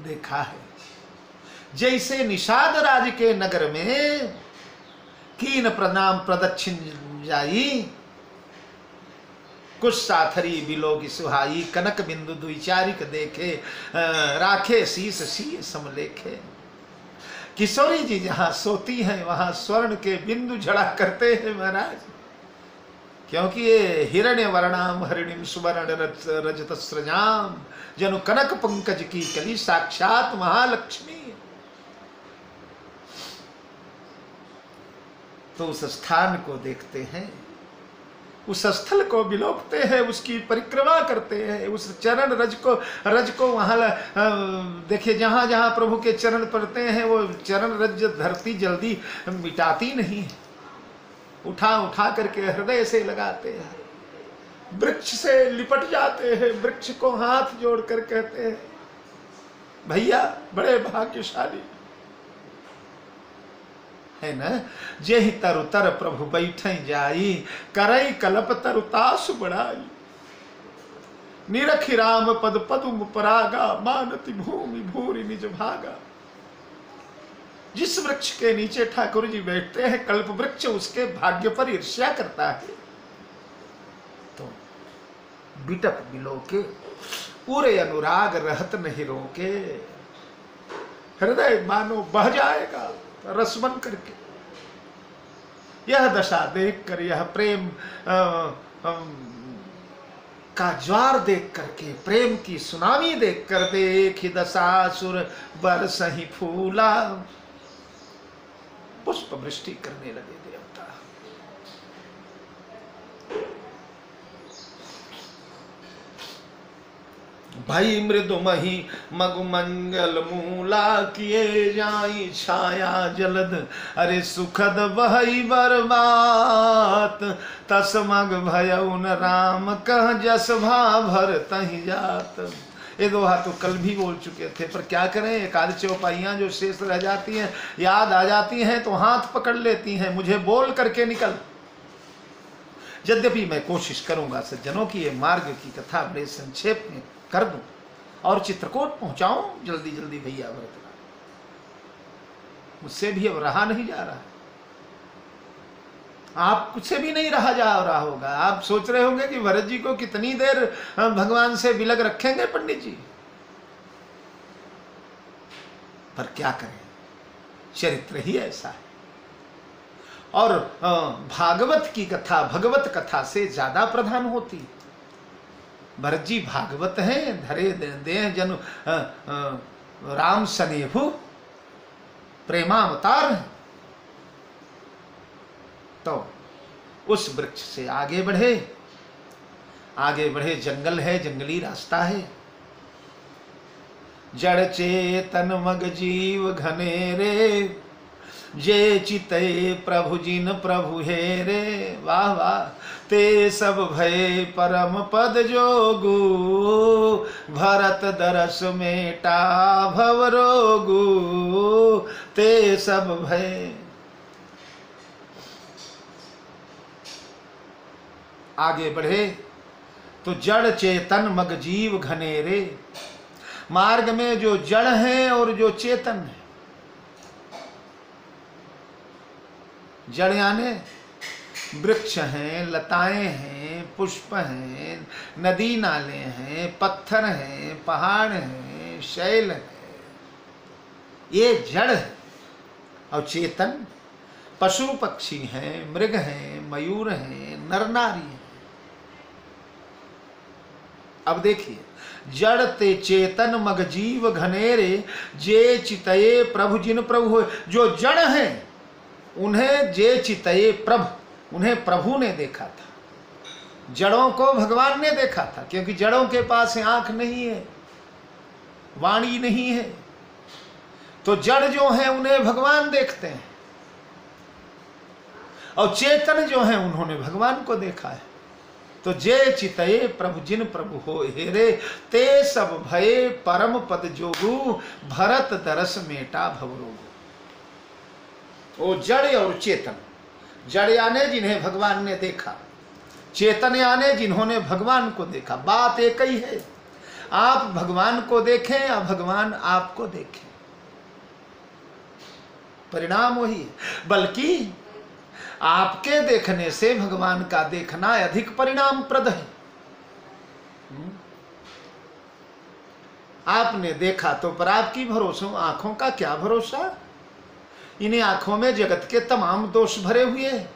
देखा है जैसे निषाद राज के नगर में कीन प्रणाम प्रदक्षिण जाई, कुछ साथरी बिलोगी सुहाई, कनक बिंदु द्विचारिक देखे, राखे शीस सी समलेखे। किशोरी जी जहां सोती हैं वहां स्वर्ण के बिंदु झड़ा करते हैं महाराज, क्योंकि ये हिरण्य वर्णाम हरिणिम सुवर्ण रजत सृजाम, जनु कनक पंकज की कली, साक्षात महालक्ष्मी। तो उस स्थान को देखते हैं, उस स्थल को बिलोकते हैं, उसकी परिक्रमा करते हैं, उस चरण रज को वहां देखिए, जहां जहां प्रभु के चरण पड़ते हैं वो चरण रज धरती जल्दी मिटाती नहीं, उठा उठा करके हृदय से लगाते हैं, वृक्ष से लिपट जाते हैं, वृक्ष को हाथ जोड़कर कहते हैं भैया बड़े भाग्यशाली है न, जेहि तरु तर प्रभु बैठे जाई, करई कलप तरु तासु बढ़ाई। निरखि राम पद पदुम परागा, मानति भूमि भूरि निज भागा। जिस वृक्ष के नीचे ठाकुर जी बैठते हैं, कल्प वृक्ष उसके भाग्य पर ईर्ष्या करता है। तो बिटक बिलो के, पूरे अनुराग रहत नहीं रोके। हृदय मानो बह जाएगा रस बन करके। यह दशा देखकर, यह प्रेम का ज्वार देख करके, प्रेम की सुनामी देख कर, देख दशासुर बरसहि फूला, पुष्प वृष्टि करने लगे देवता। भई मृदुमहि मगु मंगल मूला, किए जाई छाया जलद, अरे सुखद बहई बरबात, तस मग भयउ न राम कह, जस भा भर तहि जात। ये दोहा तो कल भी बोल चुके थे, पर क्या करें, एक आध चौपाइयां जो शेष रह जाती हैं, याद आ जाती हैं तो हाथ पकड़ लेती हैं, मुझे बोल करके निकल। यद्यपि मैं कोशिश करूंगा सज्जनों की ये मार्ग की कथा बड़े संक्षेप में कर दूं और चित्रकूट पहुंचाऊं जल्दी जल्दी भैया भरतलाल। मुझसे भी अब रहा नहीं जा रहा, आपसे भी नहीं रहा जा रहा होगा। आप सोच रहे होंगे कि भरत जी को कितनी देर भगवान से बिलग रखेंगे पंडित जी, पर क्या करें, चरित्र ही ऐसा है। और भागवत की कथा भगवत कथा से ज्यादा प्रधान होती। भरत जी भागवत हैं, धरे दे जनु राम सनेभु प्रेमावतार हैं। तो उस वृक्ष से आगे बढ़े, जंगल है, जंगली रास्ता है। जड़ चेतन मग जीव घनेरे, जे चिते प्रभु जिन प्रभु हेरे। वाह वाह, ते सब भय परम पद जोगु, भरत दरस मेटा भव रोगु, ते सब भय। आगे बढ़े तो जड़ चेतन मग जीव घनेरे, मार्ग में जो जड़ है और जो चेतन है। जड़ यानी वृक्ष हैं, लताएं हैं, पुष्प हैं, नदी नाले हैं, पत्थर हैं, पहाड़ हैं, शैल है, ये जड़ है। और चेतन, पशु पक्षी हैं, मृग हैं, मयूर हैं, नर नारी हैं। अब देखिए, जड़ ते चेतन मग जीव घनेरे, जे चितये प्रभु जिन प्रभु हो। जो जड़ हैं उन्हें जे चितये प्रभु, उन्हें प्रभु ने देखा था। जड़ों को भगवान ने देखा था, क्योंकि जड़ों के पास आंख नहीं है, वाणी नहीं है, तो जड़ जो है उन्हें भगवान देखते हैं। और चेतन जो है उन्होंने भगवान को देखा है। तो जे चितये प्रभु जिन प्रभु हो हेरे, ते सब भये परम पद जोगु, भरत दरस मेटा भवरोगु। वो जड़ और चेतन, जड़ यानी जिन्हें भगवान ने देखा, चेतन यानी जिन्होंने भगवान को देखा। बात एक ही है, आप भगवान को देखें या भगवान आपको देखें, परिणाम वही है। बल्कि आपके देखने से भगवान का देखना अधिक परिणामप्रद है। आपने देखा तो पर आपकी भरोसा, आंखों का क्या भरोसा। इन्हीं आंखों में जगत के तमाम दोष भरे हुए हैं,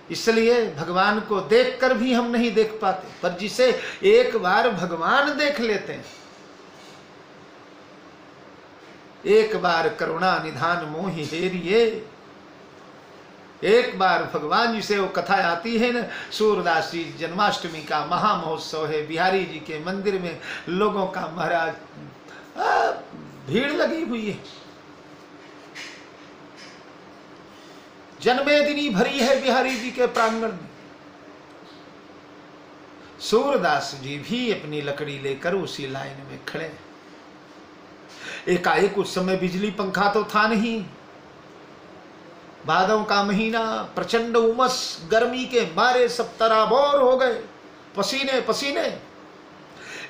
इसलिए भगवान को देखकर भी हम नहीं देख पाते। पर जिसे एक बार भगवान देख लेते हैं, एक बार करुणा निधान मोहि हेरिए, एक बार भगवान जी से वो कथा आती है ना, सूरदास जी जन्माष्टमी का महामहोत्सव है, बिहारी जी के मंदिर में लोगों का महाराज भीड़ लगी हुई है, जन्मेदिनी भरी है बिहारी जी के प्रांगण में। सूरदास जी भी अपनी लकड़ी लेकर उसी लाइन में खड़े। एकाएक उस समय बिजली पंखा तो था नहीं, भादों का महीना, प्रचंड उमस, गर्मी के मारे सब तराबोर हो गए, पसीने पसीने।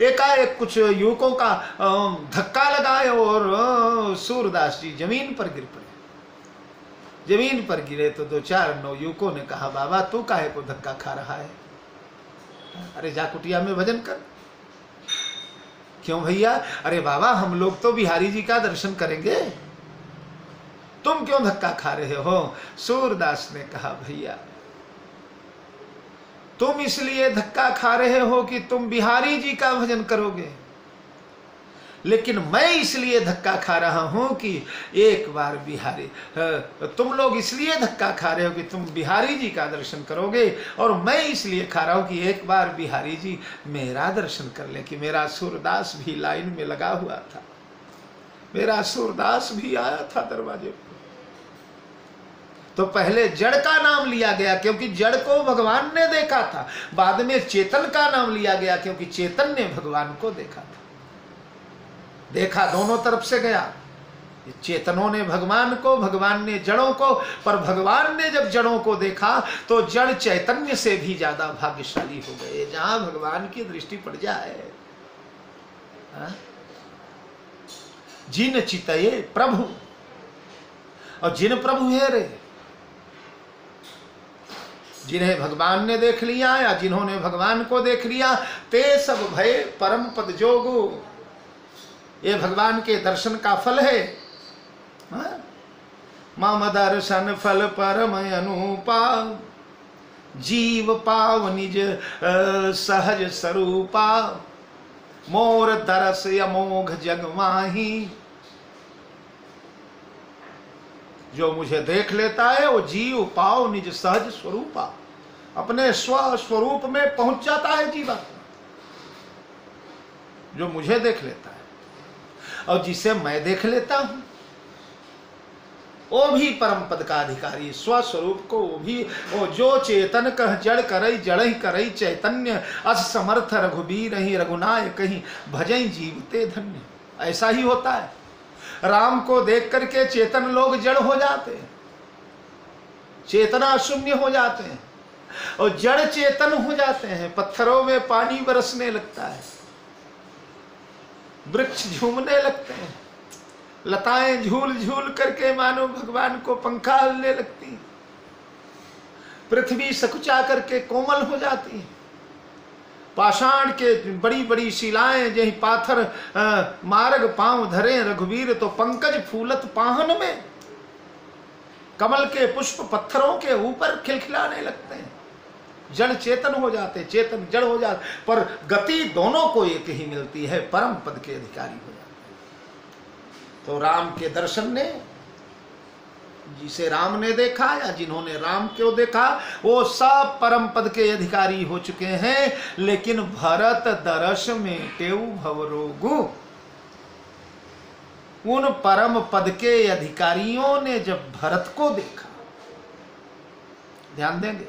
एकाएक कुछ युवकों का धक्का लगाए और सूरदास जी जमीन पर गिर पड़े। जमीन पर गिरे तो 2-4 युवकों ने कहा, बाबा तू काहे को धक्का खा रहा है, अरे जा कुटिया में भजन कर। क्यों भैया? अरे बाबा हम लोग तो बिहारी जी का दर्शन करेंगे, तुम क्यों धक्का खा रहे हो? सूरदास ने कहा, भैया तुम इसलिए धक्का खा रहे हो कि तुम बिहारी जी का भजन करोगे, लेकिन मैं इसलिए धक्का खा रहा हूं कि एक बार बिहारी, तुम लोग इसलिए धक्का खा रहे हो कि तुम बिहारी जी का दर्शन करोगे, और मैं इसलिए खा रहा हूं कि एक बार बिहारी जी मेरा दर्शन कर ले, कि मेरा सूरदास भी लाइन में लगा हुआ था, मेरा सूरदास भी आया था दरवाजे पर। तो पहले जड़ का नाम लिया गया क्योंकि जड़ को भगवान ने देखा था, बाद में चेतन का नाम लिया गया क्योंकि चेतन ने भगवान को देखा था। देखा दोनों तरफ से गया, चेतनों ने भगवान को, भगवान ने जड़ों को। पर भगवान ने जब जड़ों को देखा तो जड़ चैतन्य से भी ज्यादा भाग्यशाली हो गए। जहां भगवान की दृष्टि पड़ जाए, जिन चितये प्रभु, और जिन प्रभु है रे, जिन्हें भगवान ने देख लिया या जिन्होंने भगवान को देख लिया, ते सब भय परम पद जोगु। ये भगवान के दर्शन का फल है। मम दर्शन फल परम अनुपा, जीव पाव निज सहज स्वरूपा, मोर दरस अमोघ जग माही। जो मुझे देख लेता है वो जीव पाव निज सहज स्वरूपा, अपने स्वस्वरूप में पहुंच जाता है जीवन, जो मुझे देख लेता है। और जिसे मैं देख लेता हूं वो भी परम पद का अधिकारी, स्वस्वरूप को वो भी, वो जो चेतन कह जड़ करई, जड़ ही करई चैतन्य, अस समर्थ रघुबीर ही रघुनायक ही, भजई जीवते धन्य। ऐसा ही होता है। राम को देख करके चेतन लोग जड़ हो जाते हैं, चेतना शून्य हो जाते हैं, और जड़ चेतन हो जाते हैं। पत्थरों में पानी बरसने लगता है, वृक्ष झूमने लगते हैं, लताएं झूल झूल करके मानो भगवान को पंखा हिलने लगती हैं, पृथ्वी सकुचा करके कोमल हो जाती है, पाषाण के बड़ी बड़ी शिलाएं जही पाथर मार्ग पांव धरे रघुवीर, तो पंकज फूलत पाहन में। कमल के पुष्प पत्थरों के ऊपर खिलखिलाने लगते हैं, जड़ चेतन हो जाते, चेतन जड़ हो जाते, पर गति दोनों को एक ही मिलती है, परम पद के अधिकारी हो जाते हैं। तो राम के दर्शन ने, जिसे राम ने देखा या जिन्होंने राम को देखा, वो सब परम पद के अधिकारी हो चुके हैं। लेकिन भरत दर्श में टेउ भवरोगु, उन परम पद के अधिकारियों ने जब भरत को देखा, ध्यान देंगे,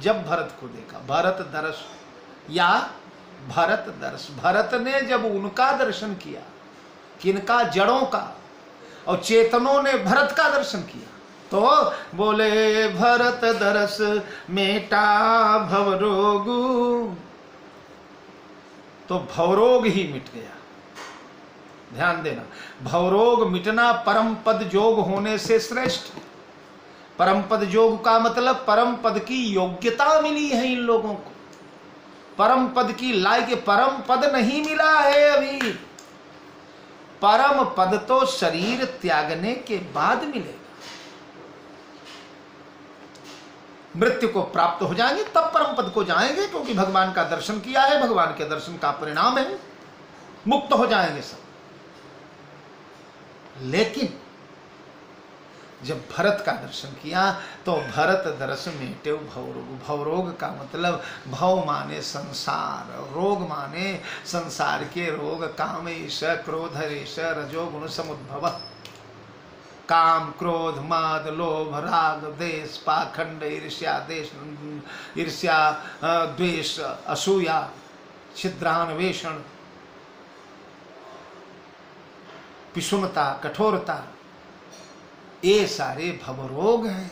जब भरत को देखा, भरत दर्श या भरत दर्श, भरत ने जब उनका दर्शन किया, किनका, जड़ों का, और चेतनों ने भरत का दर्शन किया, तो बोले भरत दर्श मेटा भवरोगु, तो भवरोग ही मिट गया। ध्यान देना, भवरोग मिटना परम पद जोग होने से श्रेष्ठ है। परम पद जोग का मतलब परम पद की योग्यता मिली है इन लोगों को, परम पद की लायक, परम पद नहीं मिला है अभी, परम पद तो शरीर त्यागने के बाद मिलेगा। मृत्यु को प्राप्त हो जाएंगे तब परम पद को जाएंगे, क्योंकि भगवान का दर्शन किया है, भगवान के दर्शन का परिणाम है, मुक्त हो जाएंगे सब। लेकिन जब भरत का दर्शन किया तो भरत दर्श मेटे भवरोग, भवरोग का मतलब भव माने संसार, रोग माने संसार के रोग, कामेश क्रोधरेश रजोगुण समुद्भव, काम क्रोध माद लोभ राग देश पाखंड ईर्ष्या, देश ईर्ष्या द्वेष असूया छिद्रान्वेषण, पिशुनता कठोरता, ये सारे भवरोग हैं।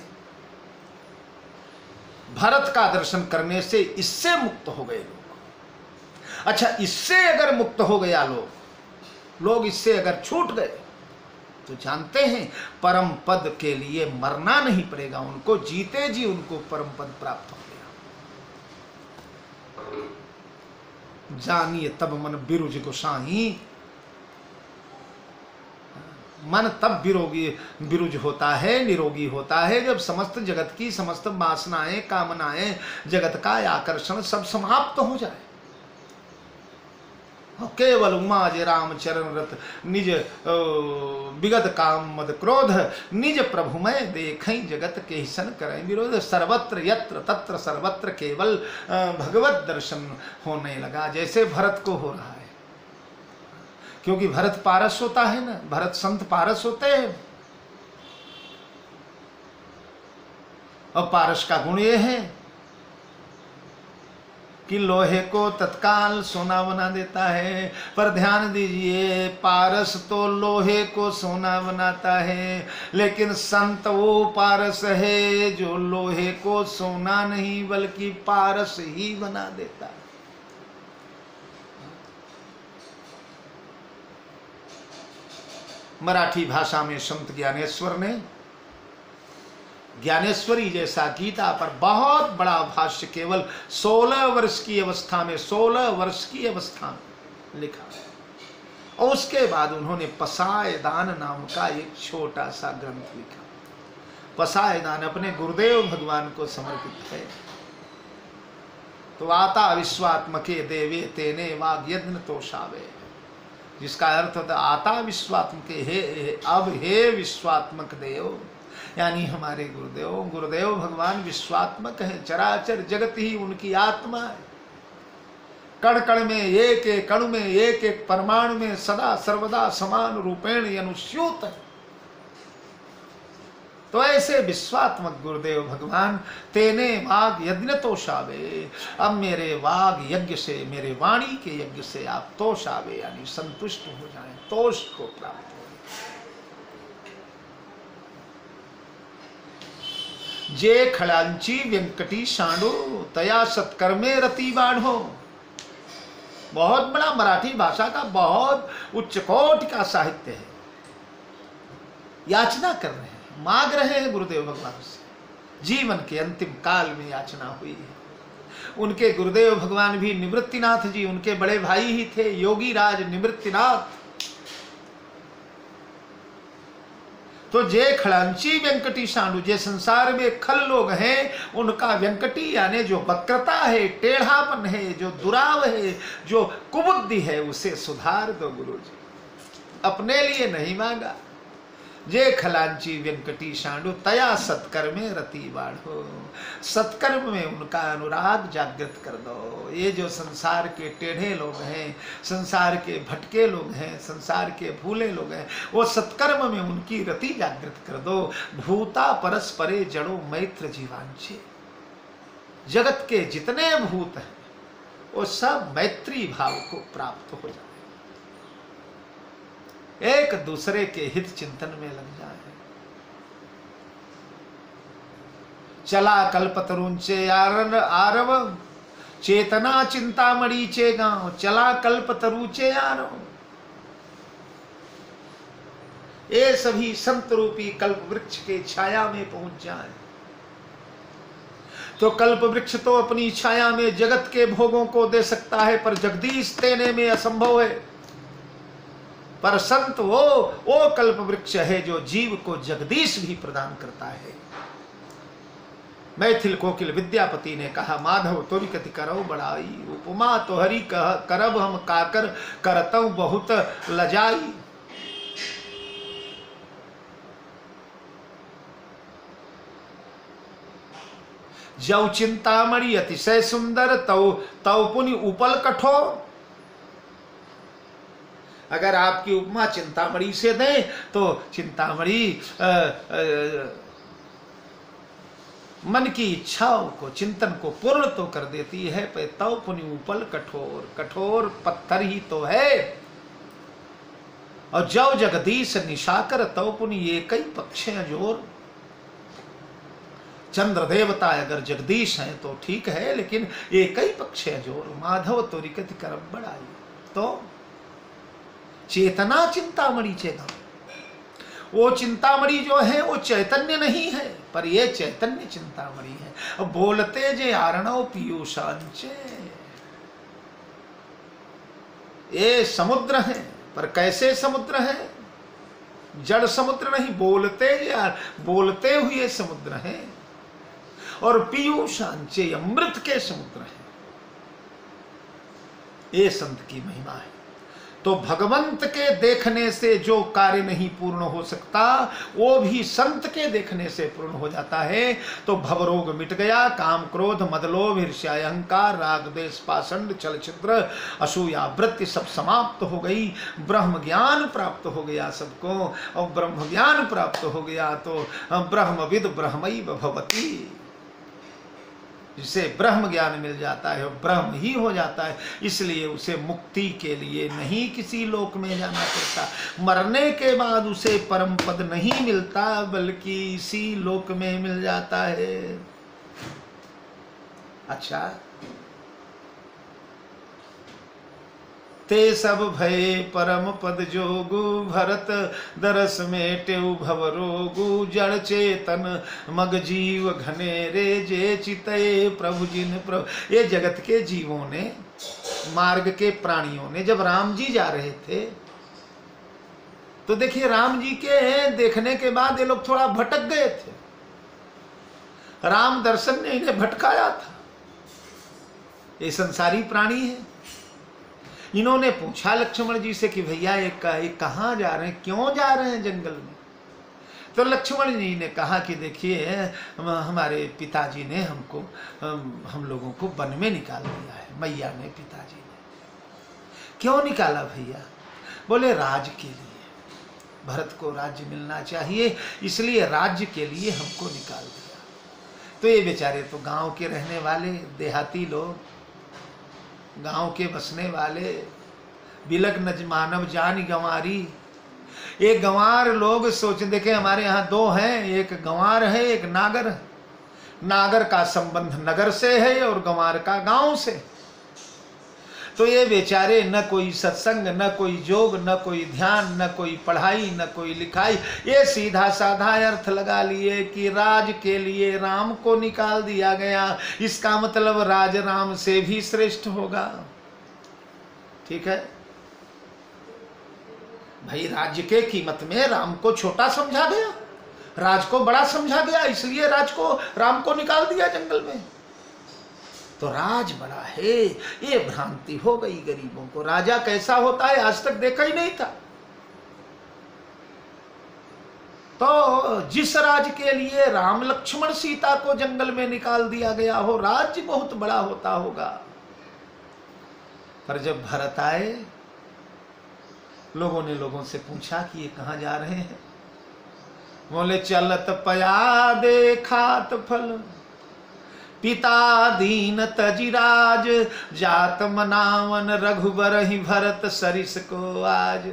भरत का दर्शन करने से इससे मुक्त हो गए लोग। अच्छा, इससे अगर मुक्त हो गया लोग इससे अगर छूट गए तो जानते हैं परम पद के लिए मरना नहीं पड़ेगा उनको, जीते जी उनको परम पद प्राप्त हो गया। जानिए तब मन बिरुज गोसाई, मन तब बिरुज होता है, निरोगी होता है, जब समस्त जगत की समस्त वासनाएं कामनाएं जगत का आकर्षण सब समाप्त हो जाए, केवल उमा जे राम चरण रत निज विगत काम मद क्रोध, निज प्रभु में देखें जगत के हिसन करें विरोध, सर्वत्र यत्र तत्र सर्वत्र केवल भगवत दर्शन होने लगा, जैसे भरत को हो रहा है। क्योंकि भरत पारस होता है ना, भरत संत पारस होते हैं, और पारस का गुण ये है कि लोहे को तत्काल सोना बना देता है। पर ध्यान दीजिए, पारस तो लोहे को सोना बनाता है, लेकिन संत वो पारस है जो लोहे को सोना नहीं बल्कि पारस ही बना देता है। मराठी भाषा में संत ज्ञानेश्वर ने ज्ञानेश्वरी जैसा गीता पर बहुत बड़ा भाष्य केवल 16 वर्ष की अवस्था में, 16 वर्ष की अवस्था में लिखा, और उसके बाद उन्होंने पसायदान नाम का एक छोटा सा ग्रंथ लिखा। पसायदान अपने गुरुदेव भगवान को समर्पित है। तो आता विश्वात्मके देवे तेने वाग यज्ञ तोषावे, जिसका अर्थ होता आता विश्वात्मक हे, अब हे विश्वात्मक देव, यानी हमारे गुरुदेव भगवान विश्वात्मक है, चराचर जगत ही उनकी आत्मा है, कण कण में एक एक कण में एक एक परमाणु में सदा सर्वदा समान रूपेण अनुस्यूत है। तो ऐसे विश्वात्मक गुरुदेव भगवान तेने वाग यज्ञ तोषावे, अब मेरे वाग यज्ञ से, मेरे वाणी के यज्ञ से आप तोषावे यानी संतुष्ट हो जाएं, तोष को प्राप्त हो। जे खड़ांची व्यंकटी सांडो तया सत्कर्मे रति बाढ़ो, बहुत बड़ा मराठी भाषा का बहुत उच्च कोटि का साहित्य है। याचना कर रहे हैं, मांग रहे हैं गुरुदेव भगवान से, जीवन के अंतिम काल में याचना हुई है। उनके गुरुदेव भगवान भी निवृत्तिनाथ जी उनके बड़े भाई ही थे, योगी राज निवृत्तिनाथ। तो जे खड़ांची व्यंकटी सांडू, जे संसार में खल लोग हैं उनका व्यंकटी यानी जो वक्रता है, टेढ़ापन है, जो दुराव है, जो कुबुद्धि है, उसे सुधार दो गुरुजी। अपने लिए नहीं मांगा। जे खलांची व्यंकटी सांडू तया सत्कर्मे रति बाढ़ो, सत्कर्म में उनका अनुराग जागृत कर दो। ये जो संसार के टेढ़े लोग हैं, संसार के भटके लोग हैं, संसार के भूले लोग हैं, वो सत्कर्म में उनकी रति जागृत कर दो। भूता परस्परे जड़ो मैत्र जीवांचे, जगत के जितने भूत हैं वो सब मैत्री भाव को प्राप्त हो जाए, एक दूसरे के हित चिंतन में लग जाए। चला कल्पतरुंचे आरव, चेतना चिंतामणि चे गांव, चला कल्पतरुचे आरव। ये सभी संत रूपी कल्प वृक्ष के छाया में पहुंच जाए। तो कल्प वृक्ष तो अपनी छाया में जगत के भोगों को दे सकता है, पर जगदीश देने में असंभव है। पर संत वो कल्प वृक्ष है जो जीव को जगदीश भी प्रदान करता है। मैथिल कोकिल विद्यापति ने कहा, माधव तोरी कति करौ बड़ाई, उपमा तो हरि करब हम काकर, करतौ बहुत लजाई। जौ चिंतामणि अतिशय सुंदर, तौ पुनि उपल कठोर। अगर आपकी उपमा चिंतामणि से दें तो चिंतामणि मन की इच्छाओं को, चिंतन को पूर्ण तो कर देती है, पर तौ पुनि उपल कठोर, कठोर पत्थर ही तो है। और जौ जगदीश निशाकर, तौ पुनि एक ही पक्ष जोर। चंद्र देवता अगर जगदीश हैं तो ठीक है, लेकिन एक ही पक्ष जोर। माधव तोरी कति करब बड़ाई, तो चेतना चिंतामणि चेगा, वो चिंतामणि जो है वो चैतन्य नहीं है, पर ये चैतन्य चिंतामणि है। अब बोलते जे आरणव पीयूषांचे, ये समुद्र है, पर कैसे समुद्र है? जड़ समुद्र नहीं, बोलते हुए समुद्र है। और पीयूषांचे अमृत के समुद्र है। ये संत की महिमा है। तो भगवंत के देखने से जो कार्य नहीं पूर्ण हो सकता, वो भी संत के देखने से पूर्ण हो जाता है। तो भवरोग मिट गया, काम क्रोध मद लोभ ईर्ष्या अहंकार राग द्वेष पाषंड छल छिद्र असूया वृत्ति सब समाप्त हो गई। ब्रह्म ज्ञान प्राप्त हो गया सबको, और ब्रह्म ज्ञान प्राप्त हो गया तो ब्रह्मविद ब्रह्मैव भवति। जिसे ब्रह्म ज्ञान मिल जाता है वो ब्रह्म ही हो जाता है। इसलिए उसे मुक्ति के लिए नहीं किसी लोक में जाना पड़ता, मरने के बाद उसे परम पद नहीं मिलता, बल्कि इसी लोक में मिल जाता है। अच्छा, ते सब भये परम पद जोगु, भरत दरस में टेउ भव रोगु। जड़ चेतन मग जीव घनेरे, जे चितये प्रभु जिन प्रभु। ये जगत के जीवों ने, मार्ग के प्राणियों ने, जब राम जी जा रहे थे तो देखिए राम जी के देखने के बाद ये लोग थोड़ा भटक गए थे। राम दर्शन ने इन्हें भटकाया था। ये संसारी प्राणी है। इन्होंने पूछा लक्ष्मण जी से कि भैया ये कहाँ जा रहे हैं, क्यों जा रहे हैं जंगल में? तो लक्ष्मण जी ने कहा कि देखिए हमारे पिताजी ने हमको, हम लोगों को वन में निकाल दिया है। मैया ने, पिताजी ने। क्यों निकाला भैया? बोले राज के लिए, भरत को राज्य मिलना चाहिए, इसलिए राज्य के लिए हमको निकाल दिया। तो ये बेचारे तो गांव के रहने वाले देहाती लोग, गांव के बसने वाले, बिलग नज मानव जान गंवारी। ये गंवार लोग सोच देखे, हमारे यहाँ दो हैं, एक गंवार है एक नागर। नागर का संबंध नगर से है और गंवार का गांव से। तो ये बेचारे न कोई सत्संग, न कोई योग, न कोई ध्यान, न कोई पढ़ाई, न कोई लिखाई। ये सीधा साधा अर्थ लगा लिए कि राज के लिए राम को निकाल दिया गया, इसका मतलब राज राम से भी श्रेष्ठ होगा। ठीक है भाई, राज्य के कीमत में राम को छोटा समझा गया। राज को बड़ा समझा गया, इसलिए राम को निकाल दिया जंगल में। तो राज बड़ा है, ये भ्रांति हो गई गरीबों को। राजा कैसा होता है आज तक देखा ही नहीं था। तो जिस राज के लिए राम लक्ष्मण सीता को जंगल में निकाल दिया गया हो, राज्य बहुत बड़ा होता होगा। पर जब भरत आए, लोगों ने लोगों से पूछा कि ये कहां जा रहे हैं। बोले चलत पया देखात फल, पिता दीन तजिराज, जात मनावन रघुबर ही भरत सरिस को आज।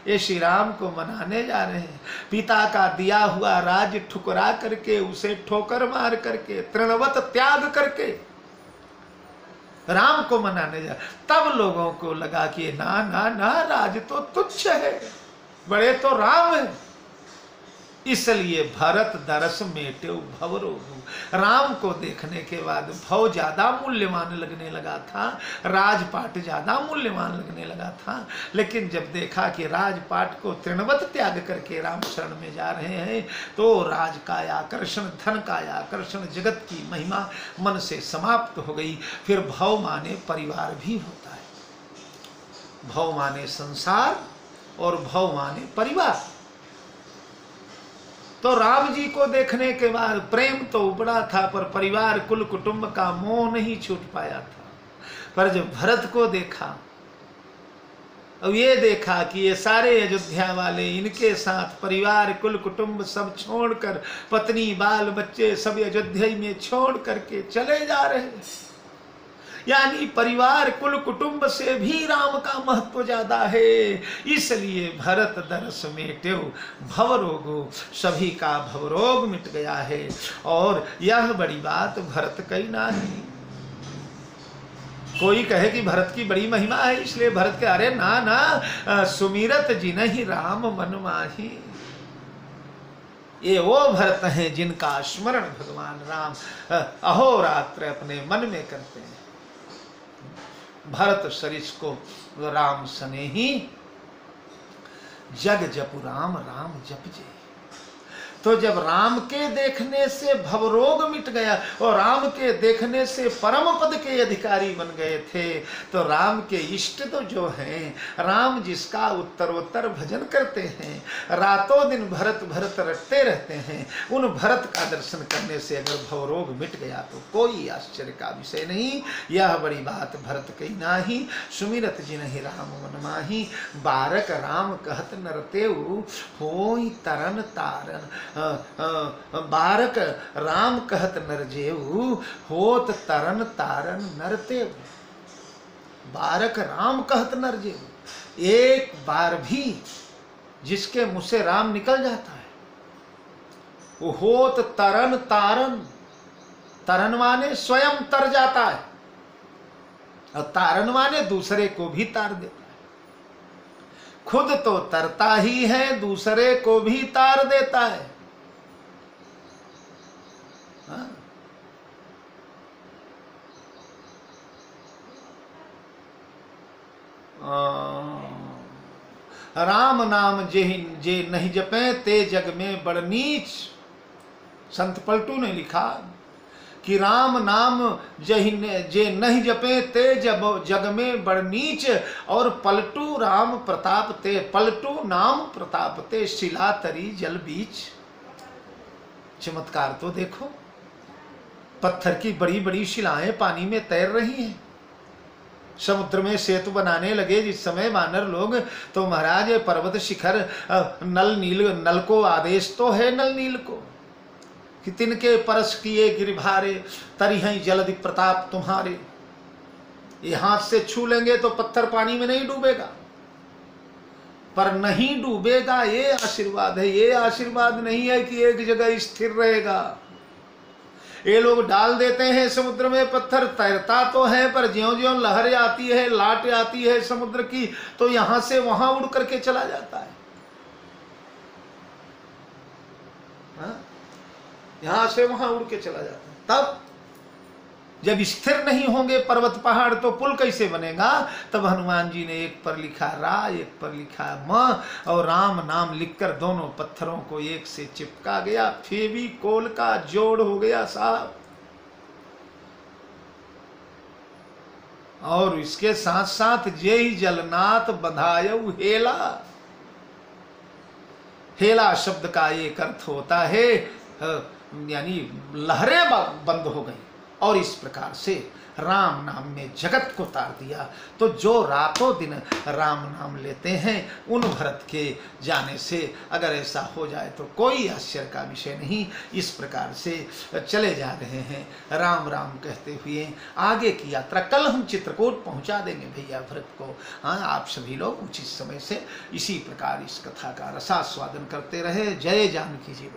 ये श्री राम को मनाने जा रहे हैं। पिता का दिया हुआ राज ठुकरा करके, उसे ठोकर मार करके, तृणवत त्याग करके राम को मनाने जा। तब लोगों को लगा कि ना ना ना, राज तो तुच्छ है, बड़े तो राम है। इसलिए भरत दरस मेटे भव रोग। राम को देखने के बाद भव ज्यादा मूल्यवान लगने लगा था, राजपाट ज्यादा मूल्यवान लगने लगा था। लेकिन जब देखा कि राजपाट को तृणवत त्याग करके राम शरण में जा रहे हैं, तो राज का आकर्षण, धन का आकर्षण, जगत की महिमा मन से समाप्त हो गई। फिर भव माने परिवार भी होता है। भव माने संसार और भव माने परिवार। तो राम जी को देखने के बाद प्रेम तो उपड़ा था, पर परिवार कुल कुटुंब का मोह नहीं छूट पाया था। पर जब भरत को देखा, अब ये देखा कि ये सारे अयोध्या वाले, इनके साथ परिवार कुल कुटुंब सब छोड़कर, पत्नी बाल बच्चे सब अयोध्या में छोड़ करके चले जा रहे हैं। यानी परिवार कुल कुटुंब से भी राम का महत्व ज्यादा है। इसलिए भरत दरस मेटे भव रोगो, सभी का भवरोग मिट गया है। और यह बड़ी बात भरत कही नहीं। कोई कहे कि भरत की बड़ी महिमा है, इसलिए भरत के, अरे ना ना, सुमिरत जिनहि राम मन माही। ये वो भरत हैं जिनका स्मरण भगवान राम अहोरात्र अपने मन में करते हैं। भरत सरिस को राम सनेही, जग जपु राम राम जप जे। तो जब राम के देखने से भवरोग मिट गया और राम के देखने से परम पद के अधिकारी बन गए थे, तो राम के इष्ट तो जो हैं, राम जिसका उत्तरोत्तर भजन करते हैं, रातों दिन भरत भरत रटते रहते हैं, उन भरत का दर्शन करने से अगर भवरोग मिट गया तो कोई आश्चर्य का विषय नहीं। यह बड़ी बात भरत कही नाही। सुमिरत जिनहि राम मन माही, बारक राम कहत नरतेउ, होई तरन तारन। बारक राम कहत नरजेऊ, होत तरन तारन नरतेऊ। बारक राम कहत नरजेऊ, एक बार भी जिसके मुंह से राम निकल जाता है, वो होत तरन तारन। तरन माने स्वयं तर जाता है, और तारन माने दूसरे को भी तार देता है। खुद तो तरता ही है, दूसरे को भी तार देता है। राम नाम जे नहीं जपे ते जग में बड़ नीच। संत पलटू ने लिखा कि राम नाम जे नहीं जपे ते जग में बड़ नीच, और पलटू राम प्रताप ते, पलटू नाम प्रताप ते, शिला तरी जल बीच। चमत्कार तो देखो, पत्थर की बड़ी बड़ी शिलाएं पानी में तैर रही हैं। समुद्र में सेतु बनाने लगे जिस समय वानर लोग, तो महाराज पर्वत शिखर नल को आदेश तो है, नल नील को, कि तिनके परस किए गिरभारे, तरिहै जलधि प्रताप तुम्हारे। ये हाथ से छू लेंगे तो पत्थर पानी में नहीं डूबेगा, पर नहीं डूबेगा ये आशीर्वाद है। ये आशीर्वाद नहीं है कि एक जगह स्थिर रहेगा। ये लोग डाल देते हैं समुद्र में पत्थर, तैरता तो है, पर ज्यों-ज्यों लहर आती है, लाट आती है समुद्र की, तो यहां से वहां उड़ करके चला जाता है। यहां से वहां उड़ के चला जाता है। तब जब स्थिर नहीं होंगे पर्वत पहाड़ तो पुल कैसे बनेगा। तब हनुमान जी ने एक पर लिखा रा, एक पर लिखा म और राम नाम लिखकर दोनों पत्थरों को एक से चिपका गया। फेविकोल का जोड़ हो गया साहब। और इसके साथ साथ जेहि जलनाथ बधायउ हेला। हेला शब्द का एक अर्थ होता है यानी लहरें बंद हो गई। और इस प्रकार से राम नाम में जगत को तार दिया। तो जो रातों दिन राम नाम लेते हैं उन भरत के जाने से अगर ऐसा हो जाए तो कोई आश्चर्य का विषय नहीं। इस प्रकार से चले जा रहे हैं राम राम कहते हुए आगे की यात्रा। कल हम चित्रकूट पहुंचा देंगे भैया भरत को। हाँ, आप सभी लोग उचित समय से इसी प्रकार इस कथा का रसास्वादन करते रहे। जय जानकी जी।